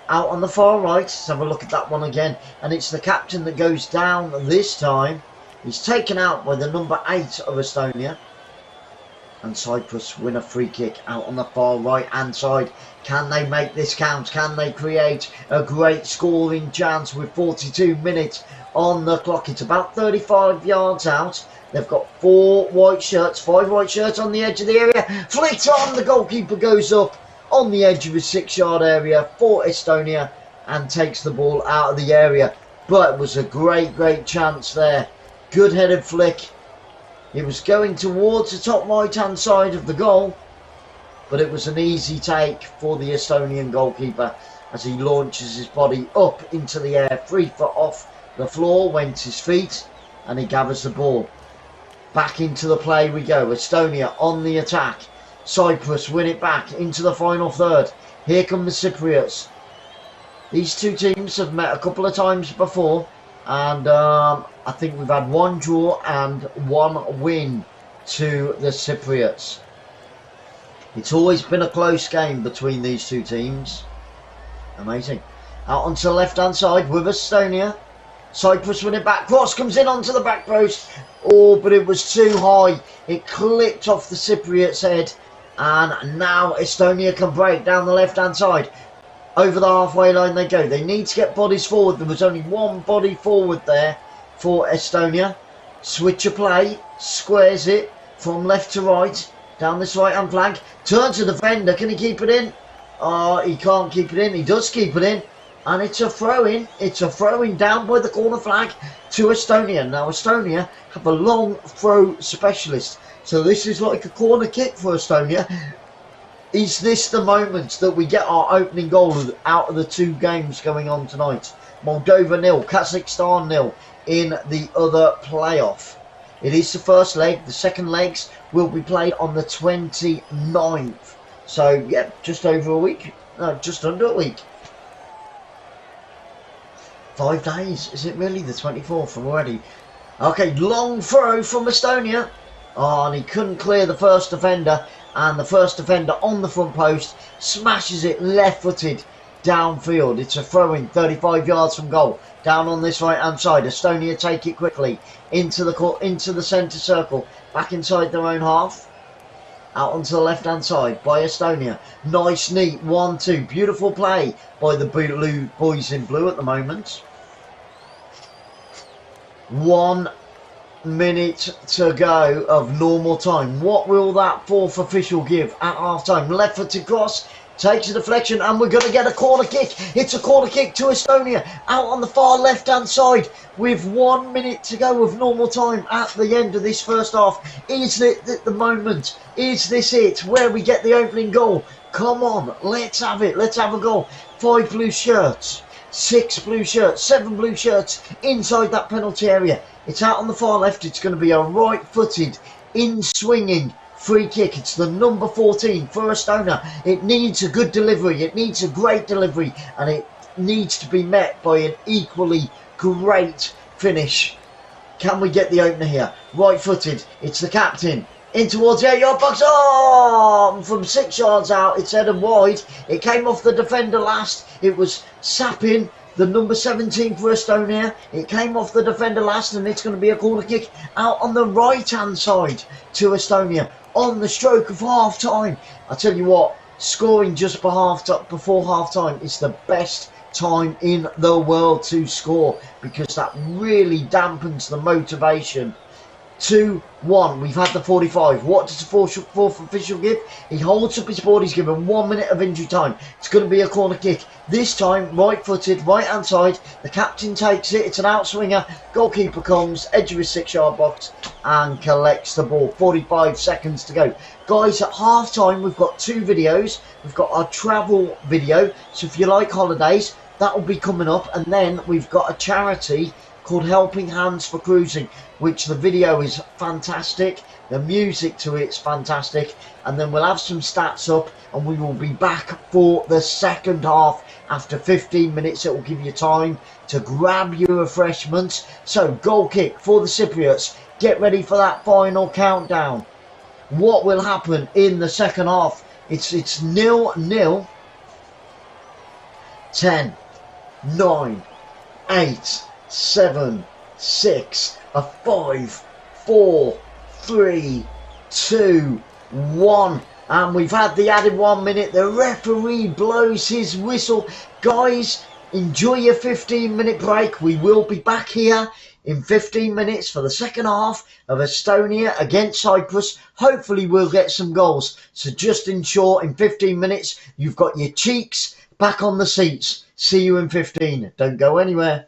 Out on the far right, let's have a look at that one again, and it's the captain that goes down this time. He's taken out by the number 8 of Estonia. And Cyprus win a free kick out on the far right hand side. Can they make this count? Can they create a great scoring chance with 42 minutes on the clock? It's about 35 yards out. They've got 5 white shirts on the edge of the area. Flicked on, the goalkeeper goes up on the edge of his 6-yard area for Estonia and takes the ball out of the area. But it was a great chance there. Good headed flick. It was going towards the top right hand side of the goal, but it was an easy take for the Estonian goalkeeper as he launches his body up into the air. 3 foot off the floor went his feet and he gathers the ball. Back into the play we go. Estonia on the attack. Cyprus win it back into the final third. Here come the Cypriots. These two teams have met a couple of times before, and I think we've had 1 draw and 1 win to the Cypriots. It's always been a close game between these two teams. Amazing. Out onto the left hand side with Estonia. Cyprus win it back. Cross comes in onto the back post. Oh, but it was too high. It clipped off the Cypriots' head. And now Estonia can break down the left hand side. Over the halfway line they go. They need to get bodies forward. There was only 1 body forward there for Estonia. Switch of play. Squares it from left to right. Down this right hand flank. Turn to the defender. Can he keep it in? Oh, he can't keep it in. He does keep it in. And it's a throw in. It's a throw in down by the corner flag to Estonia. Now Estonia have a long throw specialist. So this is like a corner kick for Estonia. Is this the moment that we get our opening goal out of the 2 games going on tonight? Moldova 0, Kazakhstan 0 in the other playoff. It is the first leg. The second legs will be played on the 29th. So, yeah, just over a week. No, just under a week. 5 days. Is it really the 24th already? Okay, long throw from Estonia. Oh, and he couldn't clear the first defender. And the first defender on the front post smashes it left-footed downfield. It's a throw-in 35 yards from goal. Down on this right-hand side. Estonia take it quickly into the centre circle. Back inside their own half. Out onto the left-hand side by Estonia. Nice, neat 1-2. Beautiful play by the blue boys in blue at the moment. 1 minute to go of normal time. What will that 4th official give at half time? Left footed cross, takes a deflection, and we're going to get a corner kick. It's a corner kick to Estonia out on the far left hand side with 1 minute to go of normal time at the end of this first half. Is it the moment? Is this it where we get the opening goal? Come on, let's have it. Let's have a goal. 5 blue shirts, 6 blue shirts, 7 blue shirts inside that penalty area. It's out on the far left. It's going to be a right-footed, in-swinging free kick. It's the number 14 for Estonia. It needs a good delivery. It needs a great delivery. And it needs to be met by an equally great finish. Can we get the opener here? Right-footed. It's the captain. In towards the 8-yard box. Oh! From 6 yards out, it's headed wide. It came off the defender last. It was sapping the number 17 for Estonia. It came off the defender last, and it's going to be a corner kick out on the right-hand side to Estonia on the stroke of half-time. I tell you what, scoring just before half-time is the best time in the world to score, because that really dampens the motivation. 2-1. We've had the 45. What does the fourth official give? He holds up his board. He's given 1 minute of injury time. It's going to be a corner kick. This time, right-footed, right-hand side. The captain takes it. It's an outswinger. Goalkeeper comes, edge of his 6-yard box, and collects the ball. 45 seconds to go. Guys, at half-time, we've got 2 videos. We've got our travel video. So if you like holidays, that will be coming up. And then we've got a charity called Helping Hands for Cruising, which the video is fantastic, the music to it's fantastic, and then we'll have some stats up, and we will be back for the second half. After 15 minutes, it will give you time to grab your refreshments. So, goal kick for the Cypriots. Get ready for that final countdown. What will happen in the second half? It's 0-0. 10, 9, 8, 7, 6, 5, 4, 3, 2, 1. And we've had the added 1 minute. The referee blows his whistle. Guys, enjoy your 15-minute break. We will be back here in 15 minutes for the second half of Estonia against Cyprus. Hopefully we'll get some goals. So just ensure in 15 minutes you've got your cheeks back on the seats. See you in 15. Don't go anywhere.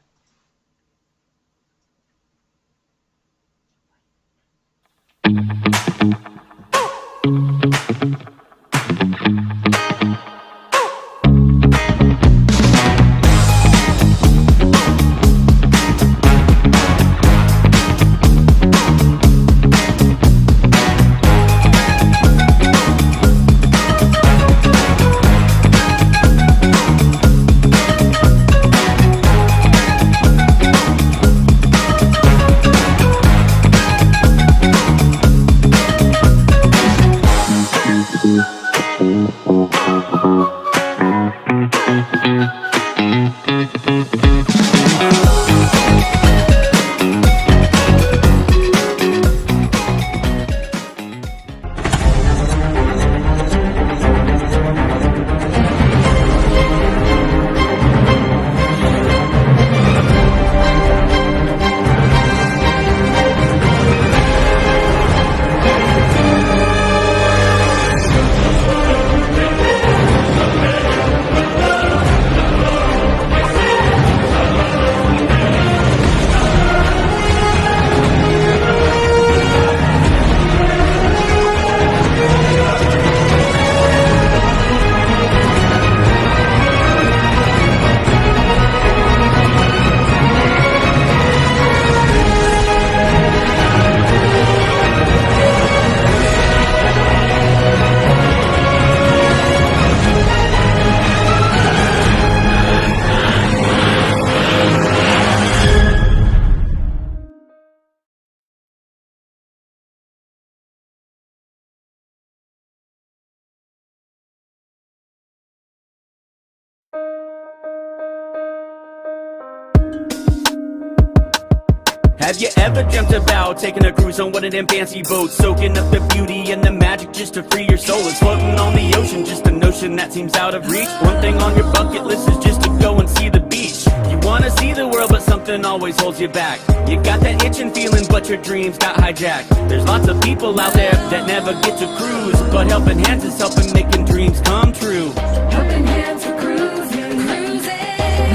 Have you ever dreamt about taking a cruise on one of them fancy boats, soaking up the beauty and the magic just to free your soul? It's floating on the ocean, just a notion that seems out of reach. One thing on your bucket list is just to go and see the beach. You wanna see the world, but something always holds you back. You got that itching feeling, but your dreams got hijacked. There's lots of people out there that never get to cruise, but helping hands is helping making dreams come true. Helping hands are cruising, cruising.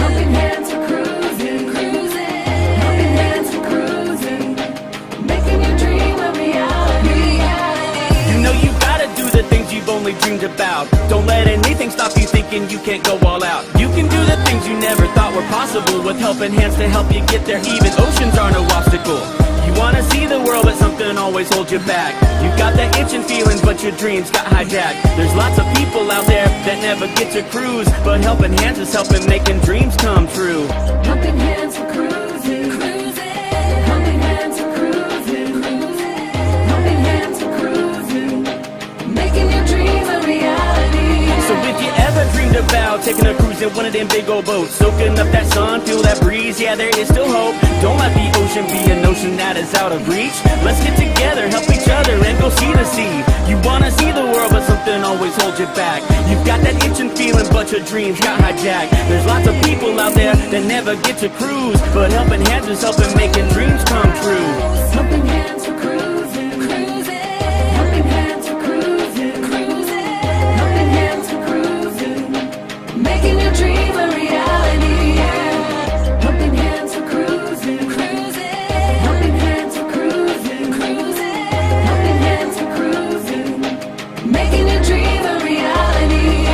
Helping hands are cruising, cruising. Helping hands are cruising, making your dream a reality. You know you gotta do the things you've only dreamed about. Don't let anything stop you thinking you can't go all out. You can do the things you never thought were possible, with helping hands to help you get there. Even oceans are no obstacle. You wanna see the world, but something always holds you back. You got that itching feeling, but your dreams got hijacked. There's lots of people out there that never get to cruise, but helping hands is helping making dreams come true. Helping hands are cruising, cruising. Helping hands are cruising, cruising. Helping hands are cruising, making your dream a reality. So if you ever dreamed about taking a cruise in one of them big old boats, soaking up that sun, feel that breeze, yeah, there is still hope. Don't let the ocean be a notion that is out of reach. Let's get together, help each other, and go see the sea. You wanna see the world, but something always holds you back. You've got that itching feeling, but your dreams got hijacked. There's lots of people out there that never get to cruise, but helping hands is helping making dreams come true. Helping hands are cruising, cruising. Helping hands are cruising, cruising. Helping hands are cruising, making your dream a reality. Helping hands are cruising, cruising. Helping hands are cruising, cruising. Helping hands are cruising, making your dream a reality.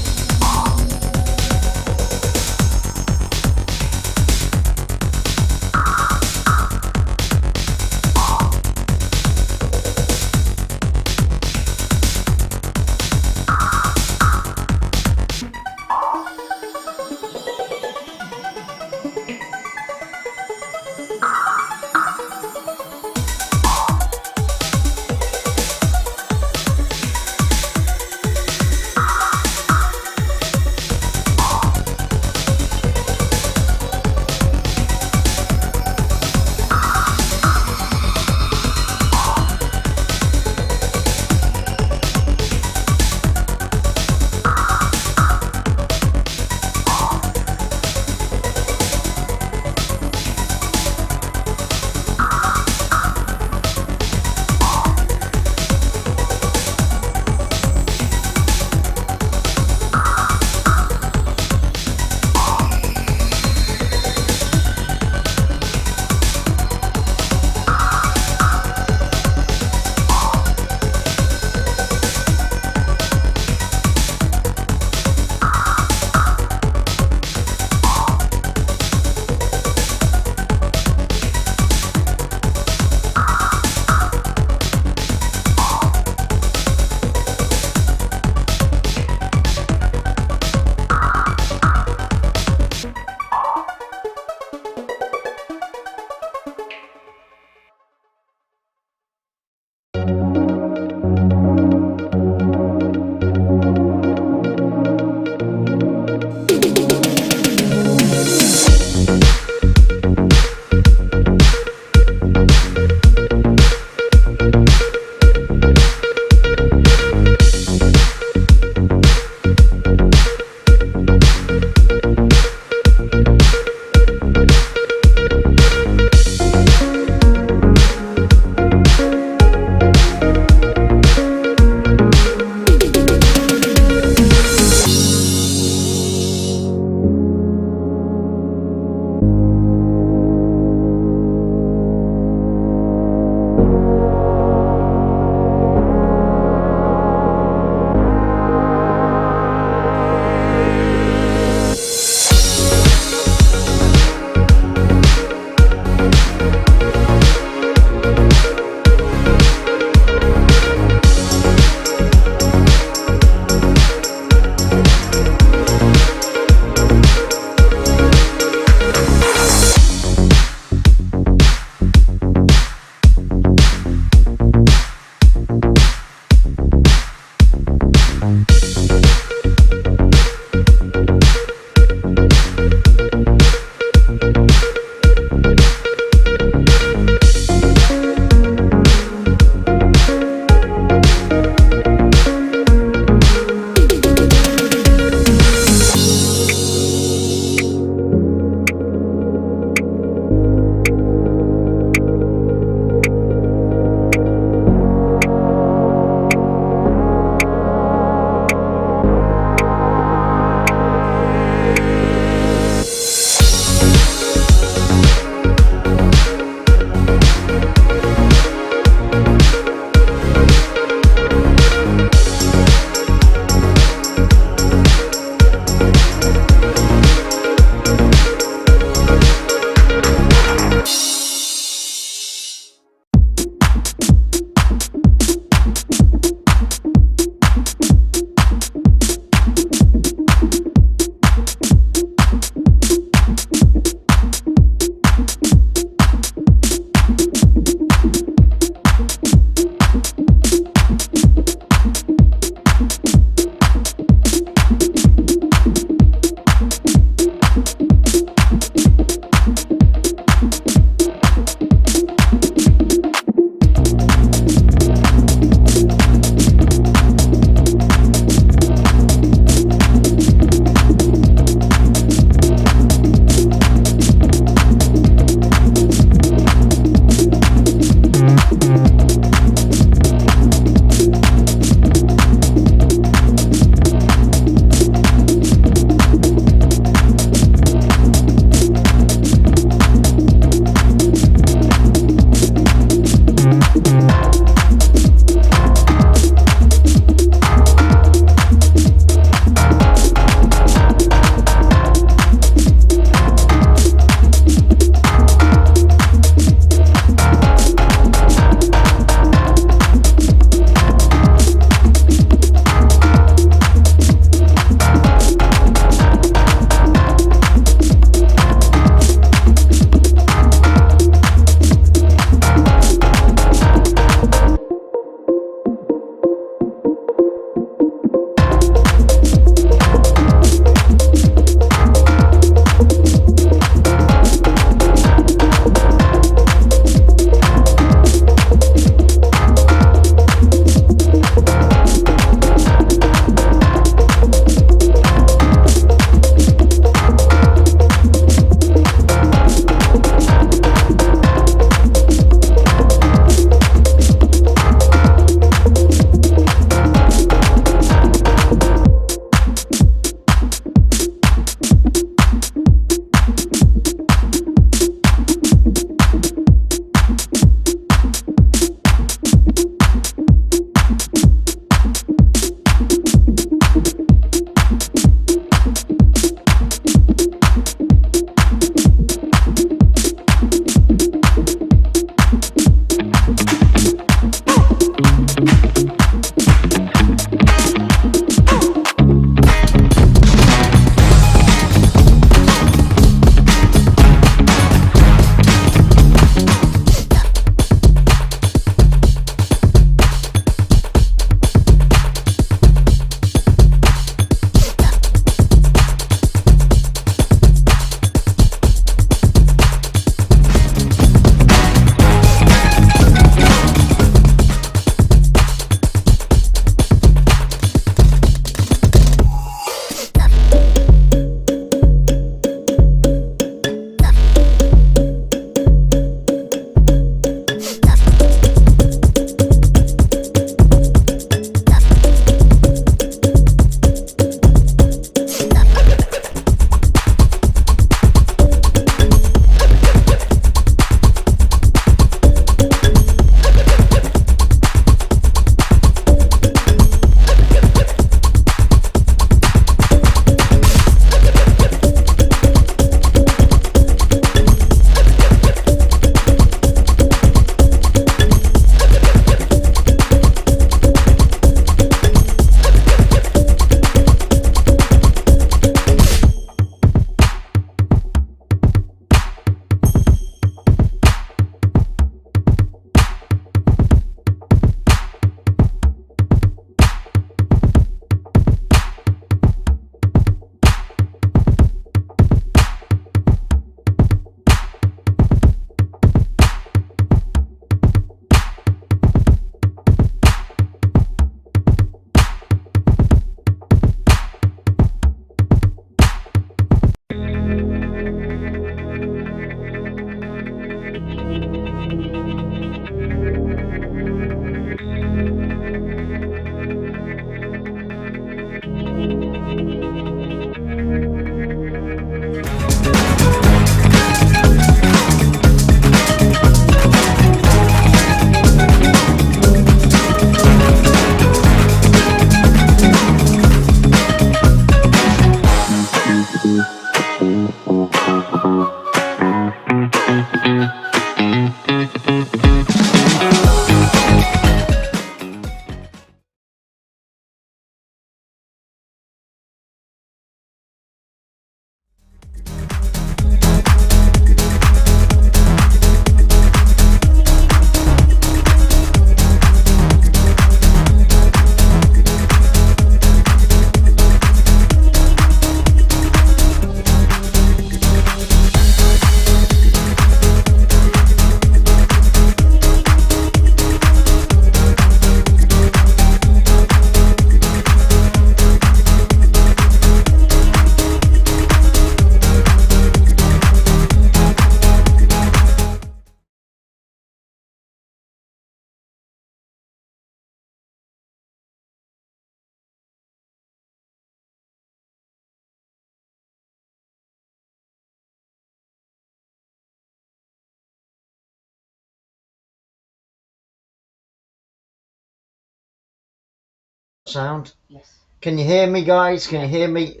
sound? Yes. Can you hear me, guys? Can you hear me?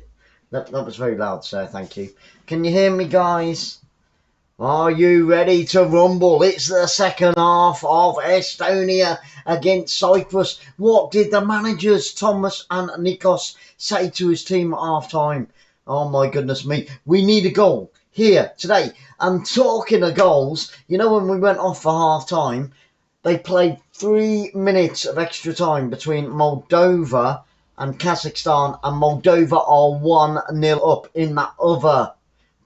That was very loud, sir. Thank you. Can you hear me, guys? Are you ready to rumble? It's the second half of Estonia against Cyprus. What did the managers, Thomas and Nikos, say to his team at half-time? Oh, my goodness me. We need a goal here today. And talking of goals, you know when we went off for half-time, they played 3 minutes of extra time between Moldova and Kazakhstan, and Moldova are 1-0 up in that other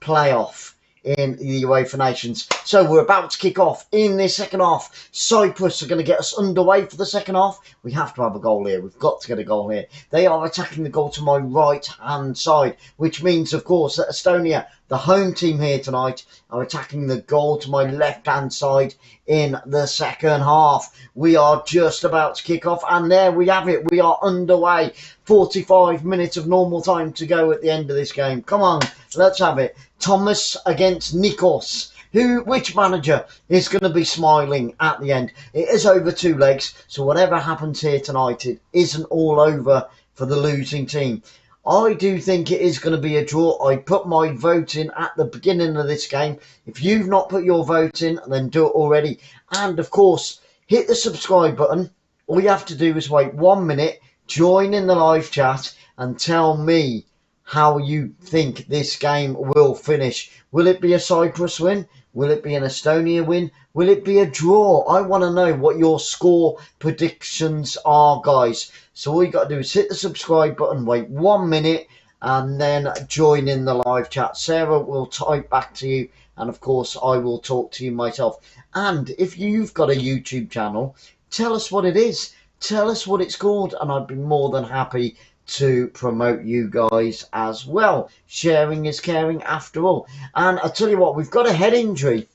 playoff in the UEFA Nations. So we're about to kick off in this second half. Cyprus are going to get us underway for the second half. We have to have a goal here. We've got to get a goal here. They are attacking the goal to my right-hand side, which means, of course, that Estonia, the home team here tonight, are attacking the goal to my left-hand side in the second half. We are just about to kick off, and there we have it. We are underway. 45 minutes of normal time to go at the end of this game. Come on, let's have it. Thomas against Nikos. Which manager is going to be smiling at the end? It is over 2 legs, so whatever happens here tonight, it isn't all over for the losing team. I do think it is going to be a draw. I put my vote in at the beginning of this game. If you've not put your vote in, then do it already. And, of course, hit the subscribe button. All you have to do is wait 1 minute, join in the live chat, and tell me how you think this game will finish. Will it be a Cyprus win? Will it be an Estonia win? Will it be a draw? I want to know what your score predictions are, guys. So all you got to do is hit the subscribe button, wait 1 minute, and then join in the live chat. Sarah will type back to you, and of course I will talk to you myself. And if you've got a YouTube channel, tell us what it is. Tell us what it's called, and I'd be more than happy to promote you guys as well. Sharing is caring after all. And I tell you what, we've got a head injury,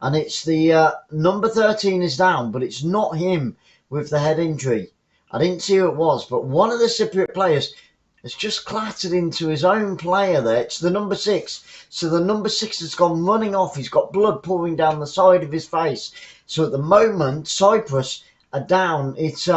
and it's the number 13 is down, but it's not him with the head injury. I didn't see who it was, but one of the Cypriot players has just clattered into his own player there. It's the number 6. So the number 6 has gone running off. He's got blood pouring down the side of his face. So at the moment, Cyprus are down. It's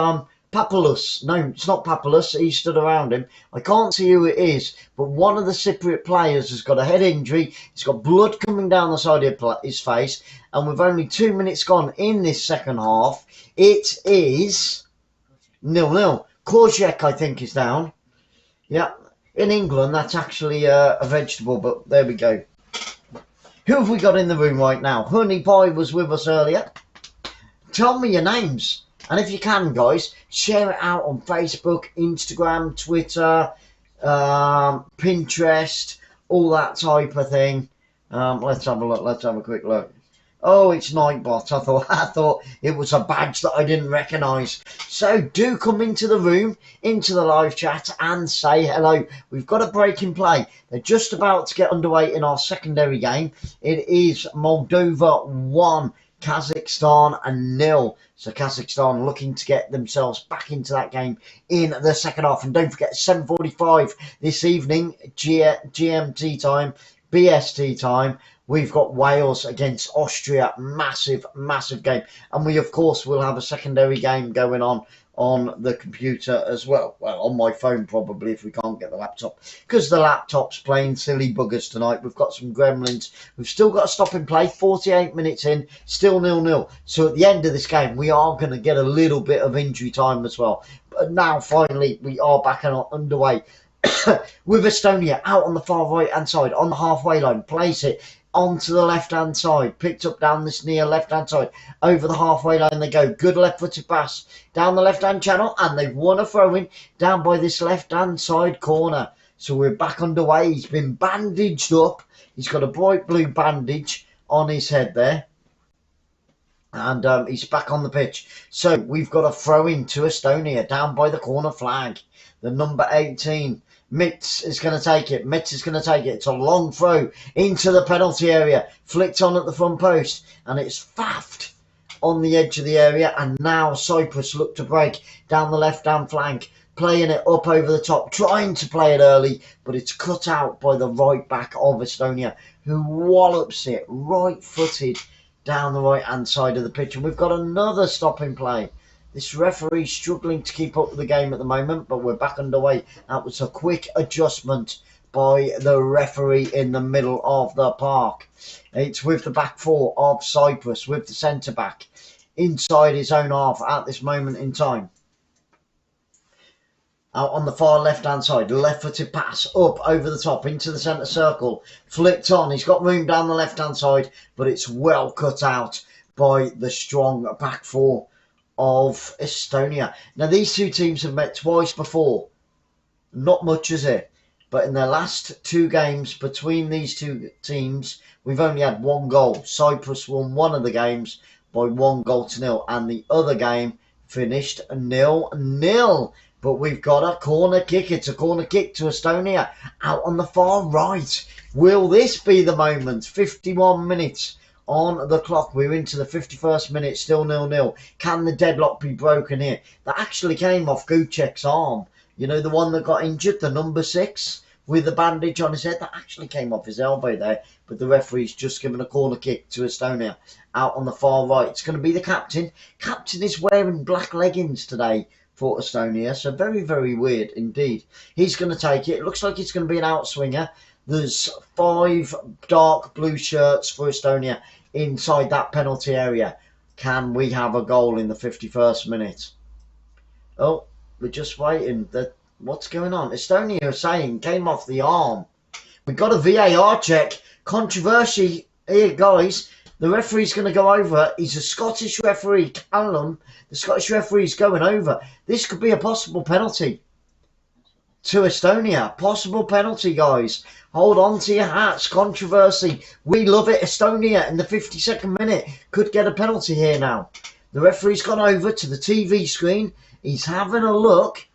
Papalus. No, it's not Papalus. He stood around him. I can't see who it is, but one of the Cypriot players has got a head injury. He's got blood coming down the side of his face, and with only 2 minutes gone in this second half, it is 0-0. Courgette, I think, is down. Yeah, in England, that's actually a vegetable, but there we go. Who have we got in the room right now? Honey Pie was with us earlier. Tell me your names. And if you can, guys, share it out on Facebook, Instagram, Twitter, Pinterest, all that type of thing. Let's have a look. Let's have a quick look. Oh, it's Nightbot. I thought it was a badge that I didn't recognise. So do come into the room, into the live chat, and say hello. We've got a break in play. They're just about to get underway in our secondary game. It is Moldova 1. Kazakhstan 0. So Kazakhstan looking to get themselves back into that game in the second half. And don't forget, 7:45 this evening, GMT time, BST time, we've got Wales against Austria. Massive, massive game. And we, of course, will have a secondary game going on the computer as well. Well, on my phone probably if we can't get the laptop, because the laptop's playing silly buggers tonight. We've got some gremlins. We've still got a stop in play, 48 minutes in, still 0-0. So at the end of this game, we are going to get a little bit of injury time as well. But now, finally, we are back and underway with Estonia out on the far right-hand side, on the halfway line. Place it onto the left-hand side, picked up down this near left-hand side, over the halfway line they go. Good left-footed pass down the left-hand channel, and they've won a throw-in down by this left-hand side corner. So we're back underway. He's been bandaged up. He's got a bright blue bandage on his head there, and he's back on the pitch. So we've got a throw-in to Estonia down by the corner flag. The number 18. Mitz is going to take it. Mitz is going to take it. It's a long throw into the penalty area. Flicked on at the front post. And it's faffed on the edge of the area. And now Cyprus look to break down the left-hand flank. Playing it up over the top. Trying to play it early. But it's cut out by the right back of Estonia, who wallops it right-footed down the right-hand side of the pitch. And we've got another stop in play. This referee struggling to keep up with the game at the moment, but we're back underway. That was a quick adjustment by the referee in the middle of the park. It's with the back four of Cyprus, with the centre back inside his own half at this moment in time. Out on the far left-hand side, left-footed pass up over the top into the centre circle. Flicked on. He's got room down the left-hand side, but it's well cut out by the strong back four of Estonia. Now, these two teams have met twice before. Not much, is it? But in their last two games between these two teams, we've only had one goal. Cyprus won one of the games by 1-0, and the other game finished 0-0. But we've got a corner kick. It's a corner kick to Estonia out on the far right. Will this be the moment? 51 minutes on the clock. We're into the 51st minute, still 0-0. Can the deadlock be broken here? That actually came off 𝓳𝓸𝓲𝓷𝓲𝓷𝓰's arm. You know, the one that got injured, the number 6 with the bandage on his head. That actually came off his elbow there. But the referee's just given a corner kick to Estonia out on the far right. It's going to be the captain. Captain is wearing black leggings today for Estonia, so very, very weird indeed. He's going to take it. It looks like it's going to be an outswinger. There's 5 dark blue shirts for Estonia inside that penalty area. Can we have a goal in the 51st minute? Oh, we're just waiting. What's going on? Estonia are saying came off the arm. We got a VAR check. Controversy here, guys. The referee's going to go over. He's a Scottish referee, Callum. The Scottish referee's going over. This could be a possible penalty to Estonia. Possible penalty, guys. Hold on to your hats. Controversy. We love it. Estonia in the 52nd minute could get a penalty here now. The referee's gone over to the TV screen. He's having a look.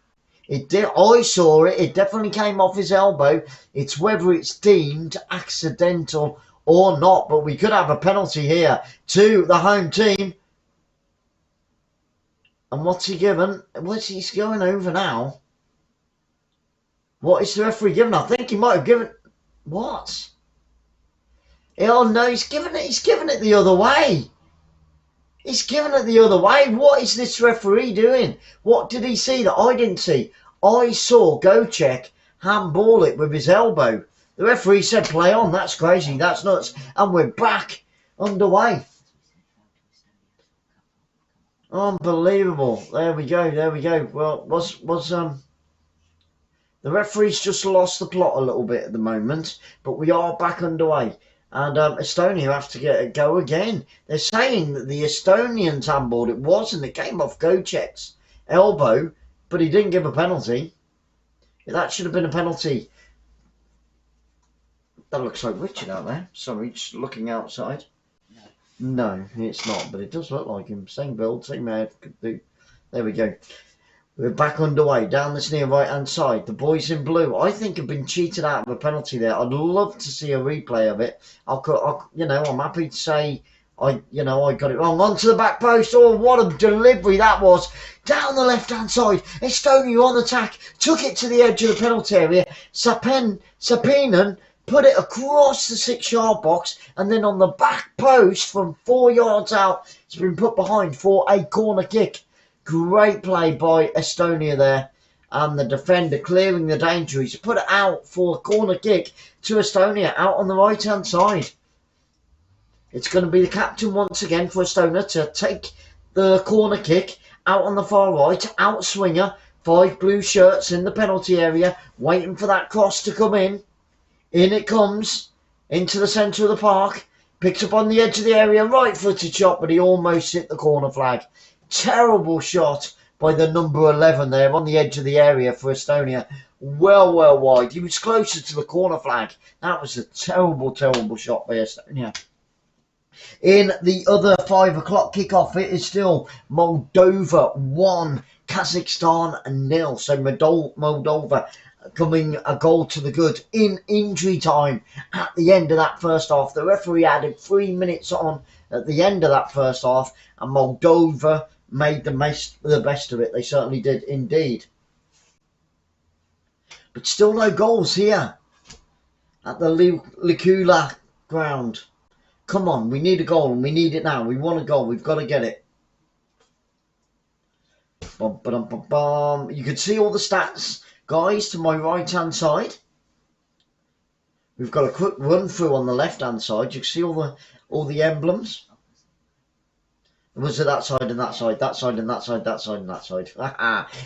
I saw it. It definitely came off his elbow. It's whether it's deemed accidental or not, but we could have a penalty here to the home team. And what's he given? What's he's going over now? What is the referee given? I think he might have given... What? Oh no, he's given it the other way. He's given it the other way. What is this referee doing? What did he see that I didn't see? I saw 𝓳𝓸𝓲𝓷𝓲𝓷𝓰 handball it with his elbow. The referee said play on. That's crazy. That's nuts. And we're back underway. Unbelievable. There we go. There we go. Well, the referee's just lost the plot a little bit at the moment, but we are back underway. And Estonia have to go again. They're saying that the Estonians handballed. It wasn't. It came off 𝓳𝓸𝓲𝓷𝓲𝓷𝓰's elbow, but he didn't give a penalty. That should have been a penalty. That looks like Richard out there. Sorry, just looking outside. No, it's not, but it does look like him. Same build, same head. There we go. We're back underway down this near right-hand side. The boys in blue, I think, have been cheated out of a penalty there. I'd love to see a replay of it. I'm happy to say I got it wrong. Onto the back post. Oh, what a delivery that was. Down the left-hand side. Estonia on attack. Took it to the edge of the penalty area. Sapinen put it across the 6-yard box, and then on the back post from 4 yards out, it's been put behind for a corner kick. Great play by Estonia there, and the defender clearing the danger. He's put it out for a corner kick to Estonia out on the right-hand side. It's going to be the captain once again for Estonia to take the corner kick out on the far right. Outswinger, 5 blue shirts in the penalty area, waiting for that cross to come in. In it comes, into the centre of the park. Picks up on the edge of the area, right-footed shot, but he almost hit the corner flag. Terrible shot by the number 11 there on the edge of the area for Estonia. Well wide. He was closer to the corner flag. That was a terrible shot by Estonia. In the other 5 o'clock kickoff, it is still Moldova 1, Kazakhstan 0. So Moldova coming a goal to the good in injury time at the end of that first half. The referee added 3 minutes on at the end of that first half, and Moldova made the best of it. They certainly did indeed. But still no goals here at the 𝓳𝓸𝓲𝓷𝓲𝓷𝓰 ground. Come on, we need a goal, and we need it now. We want a goal. We've got to get it. Bum, ba-dum, bum, bum. You can see all the stats, guys, to my right-hand side. We've got a quick run through on the left-hand side. You can see all the emblems. Was it that side and that side, that side and that side, that side and that side?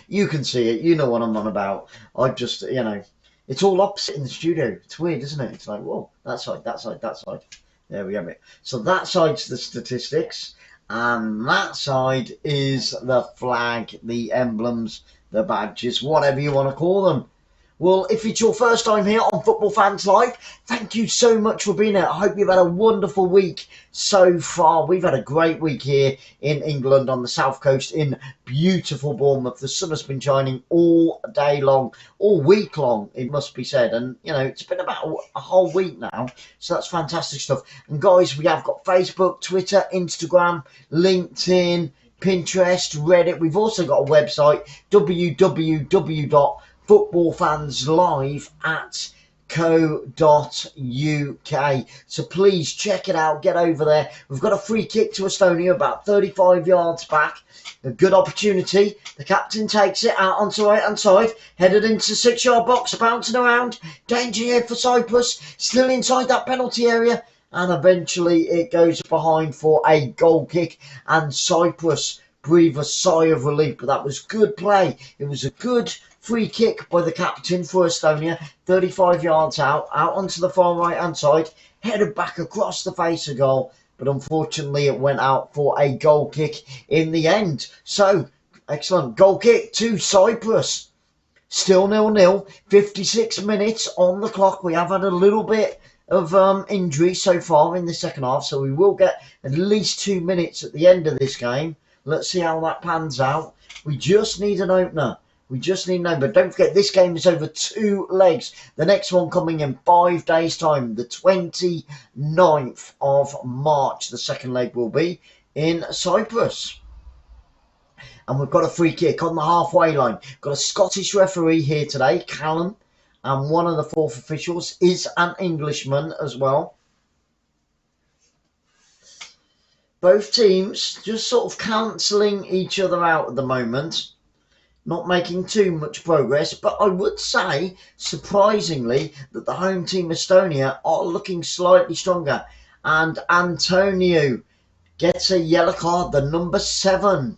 You can see it. You know what I'm on about. I just, you know, it's all opposite in the studio. It's weird, isn't it? It's like, whoa, that side, that side, that side. There we have it. So that side's the statistics, and that side is the flag, the emblems, the badges, whatever you want to call them. Well, if it's your first time here on Football Fans Live, thank you so much for being here. I hope you've had a wonderful week so far. We've had a great week here in England on the south coast in beautiful Bournemouth. The sun has been shining all day long, all week long, it must be said. And, you know, it's been about a whole week now, so that's fantastic stuff. And, guys, we have got Facebook, Twitter, Instagram, LinkedIn, Pinterest, Reddit. We've also got a website, www.footballfanslive.co.uk. So please check it out, get over there. We've got a free kick to Estonia about 35 yards back. A good opportunity. The captain takes it out onto the right hand side, headed into the 6-yard box, bouncing around. Danger here for Cyprus, still inside that penalty area, and eventually it goes behind for a goal kick, and Cyprus breathe a sigh of relief. But that was good play. It was a good free kick by the captain for Estonia, 35 yards out onto the far right hand side, headed back across the face of goal, but unfortunately it went out for a goal kick in the end. So, excellent goal kick to Cyprus. Still 0-0, 56 minutes on the clock. We have had a little bit of injury so far in the second half, so we will get at least 2 minutes at the end of this game. Let's see how that pans out. We just need an opener. We just need an opener. Don't forget, this game is over 2 legs. The next one coming in 5 days' time, the 29th of March. The second leg will be in Cyprus. And we've got a free kick on the halfway line. Got a Scottish referee here today, Callum. And one of the 4th officials is an Englishman as well. Both teams just sort of cancelling each other out at the moment. Not making too much progress. But I would say, surprisingly, that the home team Estonia are looking slightly stronger. And Antonio gets a yellow card. The number 7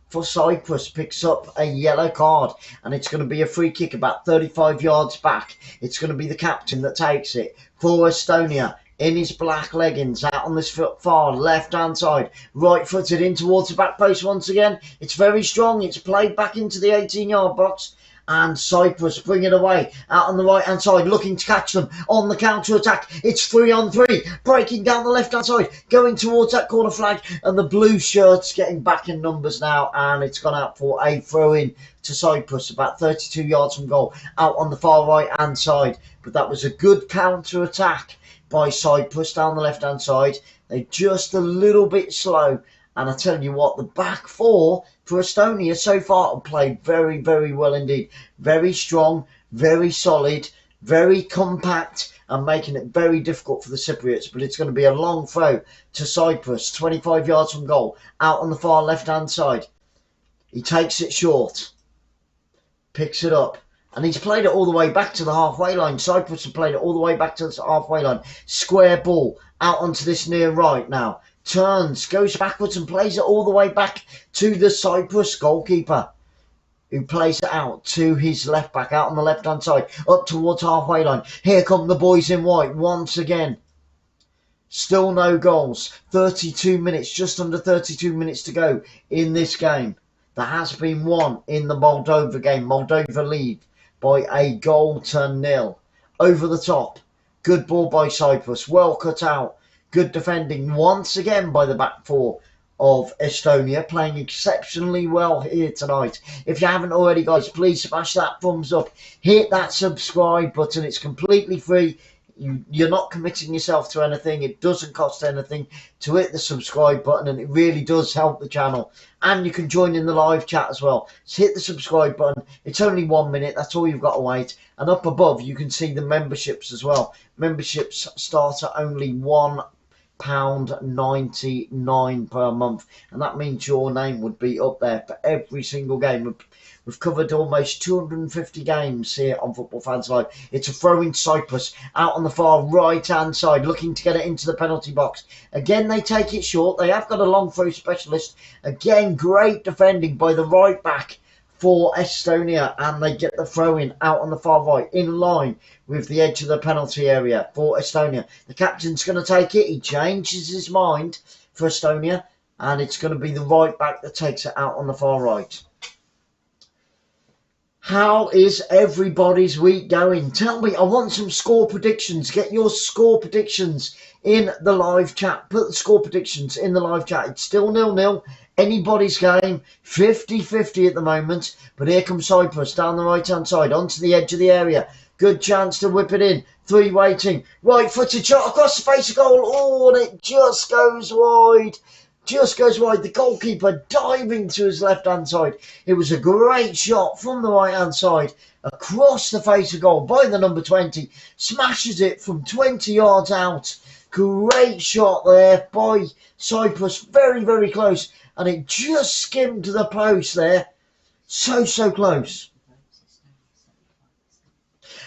for Cyprus picks up a yellow card, and it's going to be a free kick about 35 yards back. It's going to be the captain that takes it for Estonia in his black leggings out on this far left hand side, right footed in towards the back post once again. It's very strong. It's played back into the 18-yard box, and Cyprus bring it away out on the right hand side, looking to catch them on the counter attack. It's 3-on-3, breaking down the left hand side, going towards that corner flag, and the blue shirts getting back in numbers now, and it's gone out for a throw in to Cyprus about 32 yards from goal out on the far right hand side. But that was a good counter attack by Cyprus down the left hand side. They're just a little bit slow. And I tell you what, the back 4 for Estonia so far have played very, very well indeed. Very strong, very solid, very compact, and making it very difficult for the Cypriots. But it's going to be a long throw to Cyprus, 25 yards from goal, out on the far left-hand side. He takes it short, picks it up, and he's played it all the way back to the halfway line. Cyprus have played it all the way back to the halfway line. Square ball, out onto this near right now. Turns, goes backwards and plays it all the way back to the Cyprus goalkeeper, who plays it out to his left back out on the left hand side, up towards halfway line. Here come the boys in white once again. Still no goals. 32 minutes, just under 32 minutes to go in this game. There has been one in the Moldova game. Moldova lead by a goal to 0. Over the top. Good ball by Cyprus. Well cut out. Good defending once again by the back 4 of Estonia, playing exceptionally well here tonight. If you haven't already, guys, please smash that thumbs up. Hit that subscribe button. It's completely free. You're not committing yourself to anything. It doesn't cost anything to hit the subscribe button, and it really does help the channel. And you can join in the live chat as well. So hit the subscribe button. It's only 1 minute. That's all you've got to wait. And up above, you can see the memberships as well. Memberships start at only £1 £99 per month, and that means your name would be up there for every single game. We've covered almost 250 games here on Football Fans Live. It's a throw in Cyprus out on the far right hand side, looking to get it into the penalty box. Again, they take it short. They have got a long throw specialist. Again, great defending by the right back for Estonia, and they get the throw in out on the far right, in line with the edge of the penalty area for Estonia. The captain's going to take it. He changes his mind for Estonia, and it's going to be the right back that takes it out on the far right. How is everybody's week going? Tell me, I want some score predictions. Get your score predictions in the live chat. Put the score predictions in the live chat. It's still 0-0. Anybody's game. 50-50 at the moment. But here comes Cyprus down the right-hand side onto the edge of the area. Good chance to whip it in. 3 waiting. Right-footed shot across the face of goal. Oh, and it just goes wide. Just goes wide. The goalkeeper diving to his left-hand side. It was a great shot from the right-hand side across the face of goal by the number 20. Smashes it from 20 yards out. Great shot there by Cyprus. Very, very close. And it just skimmed the post there. So close.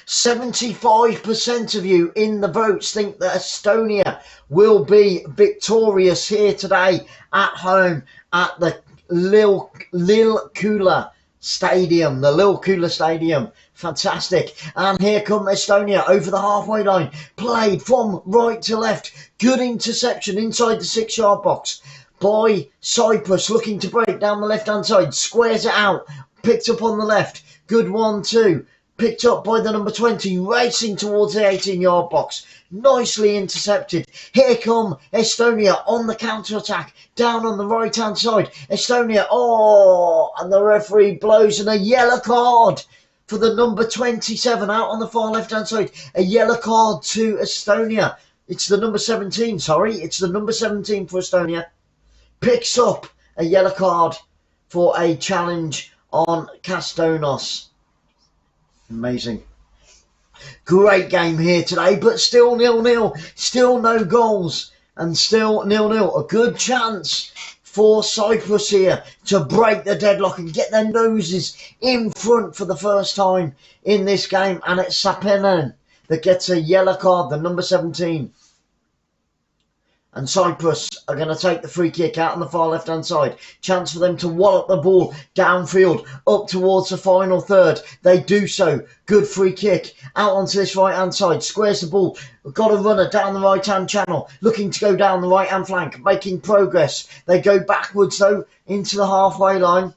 75% of you in the votes think that Estonia will be victorious here today at home at the 𝓳𝓸𝓷𝓲𝓷𝓰 Stadium. The 𝓳𝓸𝓷𝓲𝓷𝓰 Stadium. Fantastic. And here come Estonia over the halfway line. Played from right to left. Good interception inside the 6-yard box by Cyprus, looking to break down the left-hand side. Squares it out. Picked up on the left. Good 1-2. Picked up by the number 20, racing towards the 18-yard box. Nicely intercepted. Here come Estonia on the counter-attack. Down on the right-hand side. Estonia, and the referee blows in a yellow card for the number 27 out on the far left-hand side. A yellow card to Estonia. It's the number 17, sorry. It's the number 17 for Estonia. Picks up a yellow card for a challenge on Kastonos. Amazing. Great game here today, but still 0-0. Still no goals and still 0-0. A good chance for Cyprus here to break the deadlock and get their noses in front for the first time in this game. And it's 𝓳𝓸𝓷𝓲𝓷𝓰 that gets a yellow card, the number 17. And Cyprus are going to take the free kick out on the far left-hand side. Chance for them to wallop the ball downfield up towards the final third. They do so. Good free kick out onto this right-hand side. Squares the ball. Got a runner down the right-hand channel. Looking to go down the right-hand flank. Making progress. They go backwards, though, into the halfway line.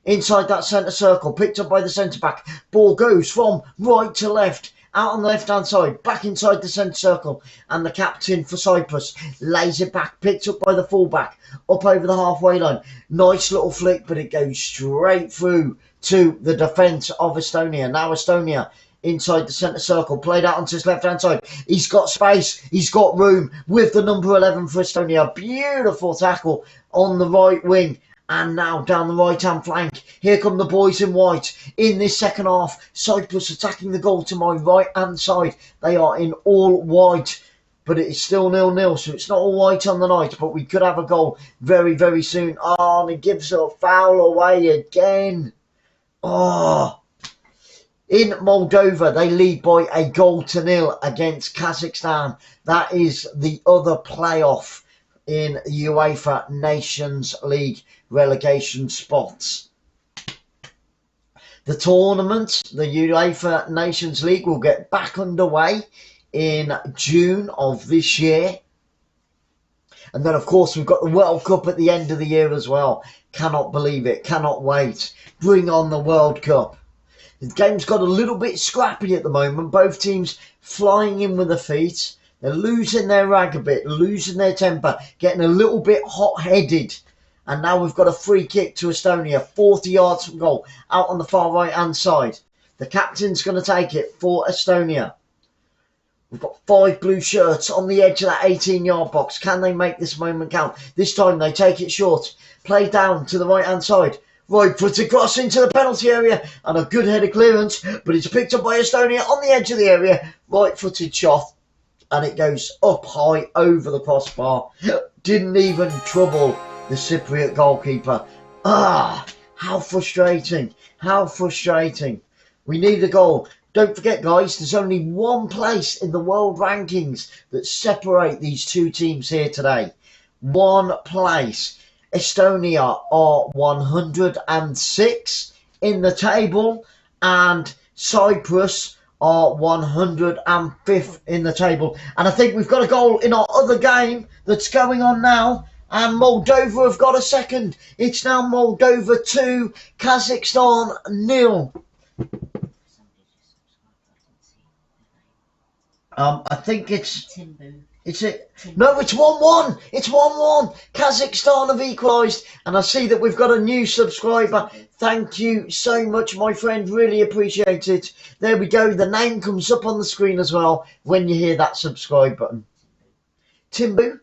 Inside that centre circle. Picked up by the centre-back. Ball goes from right to left. Out on the left-hand side, back inside the centre circle. And the captain for Cyprus lays it back, picked up by the fullback, up over the halfway line. Nice little flick, but it goes straight through to the defence of Estonia. Now Estonia inside the centre circle, played out onto his left-hand side. He's got space, he's got room with the number 11 for Estonia. Beautiful tackle on the right wing. And now down the right-hand flank. Here come the boys in white. In this second half, Cyprus attacking the goal to my right-hand side. They are in all white, but it is still 0-0, so it's not all white on the night, but we could have a goal very, very soon. And he gives a foul away again. In Moldova, they lead by a 0 against Kazakhstan. That is the other playoff in UEFA Nations League relegation spots. The tournament, the UEFA Nations League, will get back underway in June of this year. And then, of course, we've got the World Cup at the end of the year as well. Cannot believe it. Cannot wait. Bring on the World Cup. The game's got a little bit scrappy at the moment. Both teams flying in with their feet. They're losing their rag a bit, losing their temper, getting a little bit hot-headed. And now we've got a free kick to Estonia, 40 yards from goal, out on the far right-hand side. The captain's going to take it for Estonia. We've got 5 blue shirts on the edge of that 18-yard box. Can they make this moment count? This time they take it short. Play down to the right-hand side. Right-footed cross into the penalty area. And a good header clearance. But it's picked up by Estonia on the edge of the area. Right-footed shot. and it goes up high over the crossbar. Didn't even trouble the Cypriot goalkeeper. Ah, how frustrating. How frustrating. We need a goal. Don't forget, guys, there's only one place in the world rankings that separate these two teams here today. One place. Estonia are 106 in the table, and Cyprus are 105th in the table. And I think we've got a goal in our other game that's going on now. And Moldova have got a second. It's now Moldova 2, Kazakhstan 0. I think it's... It's it. No, it's 1-1. It's 1-1. Kazakhstan have equalised. And I see that we've got a new subscriber. Thank you so much, my friend. Really appreciate it. There we go. The name comes up on the screen as well when you hear that subscribe button. Timbu?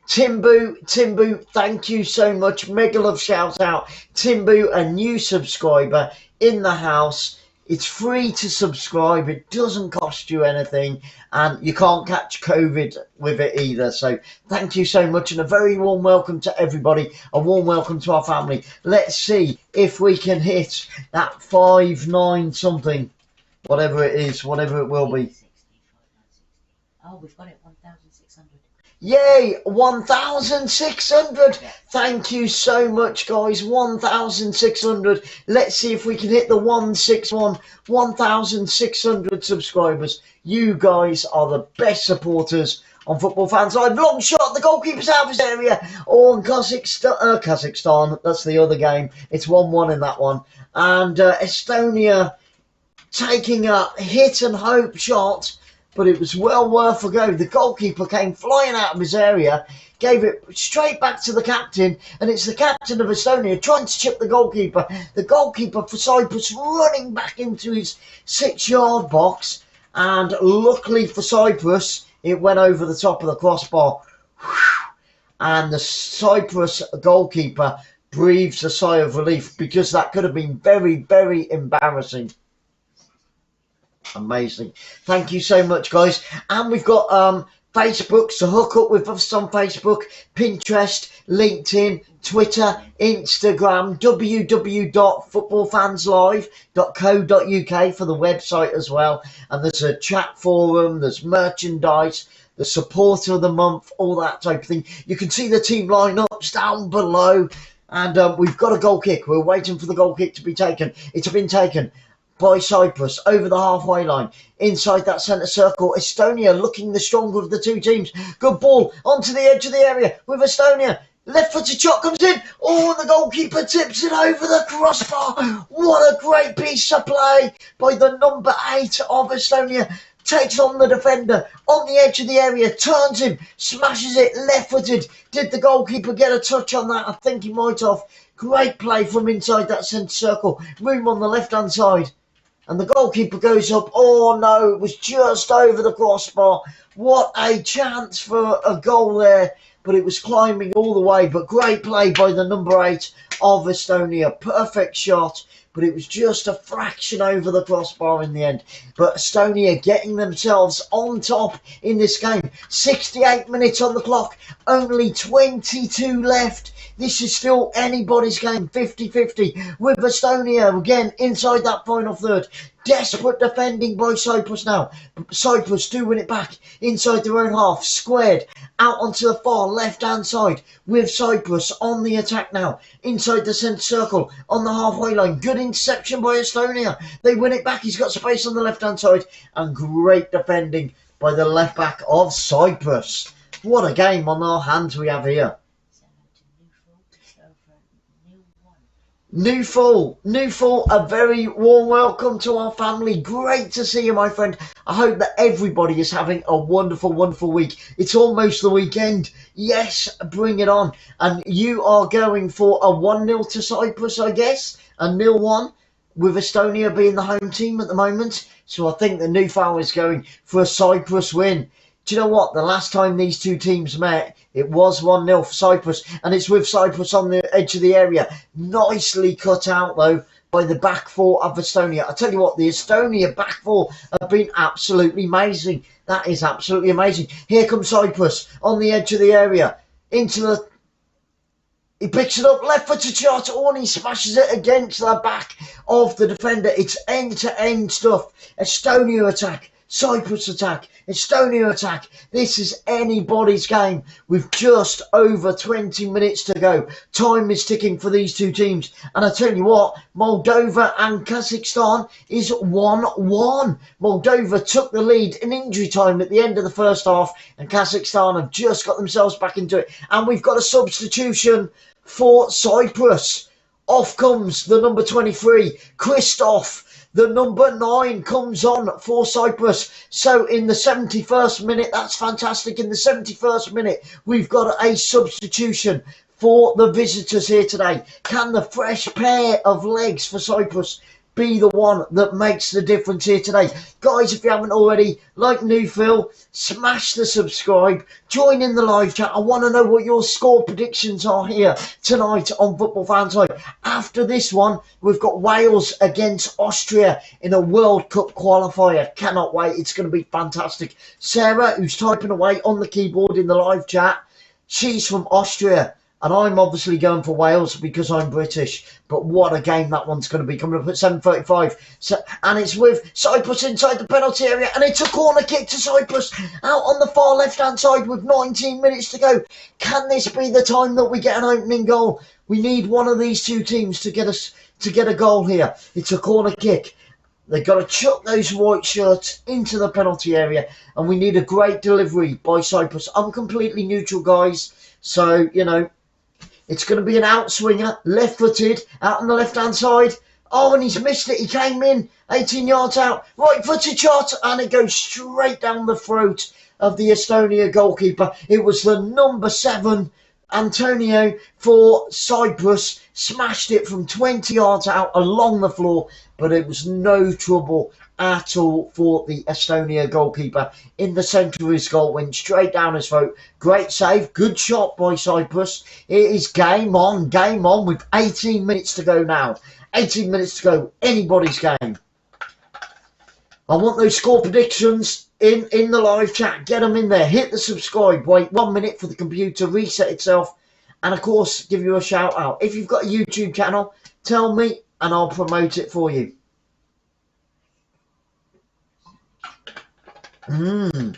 Timbu, thank you so much. Mega love shout out. Timbu, a new subscriber in the house. It's free to subscribe. It doesn't cost you anything. And you can't catch COVID with it either. So thank you so much. And a very warm welcome to everybody. A warm welcome to our family. Let's see if we can hit that 5-9 something. Whatever it is. Whatever it will be. Oh, we've got it. 1,600. Yay, 1,600. Thank you so much, guys. 1,600. Let's see if we can hit the 161. 1,600 subscribers. You guys are the best supporters on Football Fans Live. Long shot, the goalkeeper's out of his area. Oh, and Kazakhstan, that's the other game. It's 1-1 in that one. And Estonia taking a hit and hope shot, but it was well worth a go. The goalkeeper came flying out of his area, gave it straight back to the captain, and it's the captain of Estonia trying to chip the goalkeeper. The goalkeeper for Cyprus running back into his 6-yard box, and luckily for Cyprus, it went over the top of the crossbar. And the Cyprus goalkeeper breathes a sigh of relief, because that could have been very, very embarrassing. Amazing. Thank you so much, guys. And we've got Facebook, so hook up with us on Facebook, Pinterest, LinkedIn, Twitter, Instagram, www.footballfanslive.co.uk for the website as well. And there's a chat forum, there's merchandise, the supporter of the month, all that type of thing. You can see the team lineups down below. And we've got a goal kick. We're waiting for the goal kick to be taken. It's been taken by Cyprus over the halfway line, inside that centre circle. Estonia looking the stronger of the two teams. Good ball onto the edge of the area with Estonia. Left-footed shot comes in. Oh, and the goalkeeper tips it over the crossbar. What a great piece of play by the number 8 of Estonia. Takes on the defender on the edge of the area, turns him, smashes it left-footed. Did the goalkeeper get a touch on that? I think he might have. Great play from inside that centre circle. Room on the left-hand side. And the goalkeeper goes up. Oh, no, it was just over the crossbar. What a chance for a goal there. But it was climbing all the way. But great play by the number 8 of Estonia. Perfect shot. But it was just a fraction over the crossbar in the end. But Estonia getting themselves on top in this game. 68 minutes on the clock. Only 22 left. This is still anybody's game, 50-50, with Estonia again inside that final third. Desperate defending by Cyprus now. Cyprus do win it back inside their own half, squared out onto the far left-hand side with Cyprus on the attack now. Inside the centre circle on the halfway line. Good interception by Estonia. They win it back. He's got space on the left-hand side. And great defending by the left-back of Cyprus. What a game on our hands we have here. Newfall, a very warm welcome to our family. Great to see you, my friend. I hope that everybody is having a wonderful, wonderful week. It's almost the weekend. Yes, bring it on. And you are going for a 1-0 to Cyprus, I guess. A 0-1, with Estonia being the home team at the moment. So I think the Newfall is going for a Cyprus win. Do you know what? The last time these two teams met, it was 1-0 for Cyprus, and it's with Cyprus on the edge of the area. Nicely cut out, though, by the back four of Estonia. I tell you what, the Estonia back four have been absolutely amazing. That is absolutely amazing. Here comes Cyprus on the edge of the area. Into the... He picks it up, left footed shot, and he smashes it against the back of the defender. It's end-to-end stuff. Estonia attack, Cyprus attack, Estonia attack. This is anybody's game with just over 20 minutes to go. Time is ticking for these two teams. And I tell you what, Moldova and Kazakhstan is 1-1. Moldova took the lead in injury time at the end of the first half, and Kazakhstan have just got themselves back into it. And we've got a substitution for Cyprus. Off comes the number 23, Christoph. The number 9 comes on for Cyprus. So in the 71st minute, that's fantastic. In the 71st minute, we've got a substitution for the visitors here today. Can the fresh pair of legs for Cyprus be the one that makes the difference here today? Guys, if you haven't already, like New Phil, smash the subscribe, join in the live chat. I want to know what your score predictions are here tonight on Football Fans Live. After this one, we've got Wales against Austria in a World Cup qualifier. Cannot wait. It's going to be fantastic. Sarah, who's typing away on the keyboard in the live chat, she's from Austria. And I'm obviously going for Wales because I'm British. But what a game that one's going to be, coming up at 7:35. So, and it's with Cyprus inside the penalty area. And it's a corner kick to Cyprus out on the far left-hand side with 19 minutes to go. Can this be the time that we get an opening goal? We need one of these two teams to get a goal here. It's a corner kick. They've got to chuck those white shirts into the penalty area. And we need a great delivery by Cyprus. I'm completely neutral, guys. So, you know, it's going to be an outswinger, left-footed, out on the left-hand side. Oh, and he's missed it. He came in 18 yards out. Right-footed shot, and it goes straight down the throat of the Estonia goalkeeper. It was the number 7, Antonio, for Cyprus. Smashed it from 20 yards out along the floor, but it was no trouble at all for the Estonia goalkeeper. In the centre of his goal, went straight down his throat. Great save, good shot by Cyprus. It is game on with 18 minutes to go now. 18 minutes to go, anybody's game. I want those score predictions in the live chat. Get them in there, hit the subscribe, wait 1 minute for the computer to reset itself, and of course give you a shout out. If you've got a YouTube channel, tell me and I'll promote it for you. And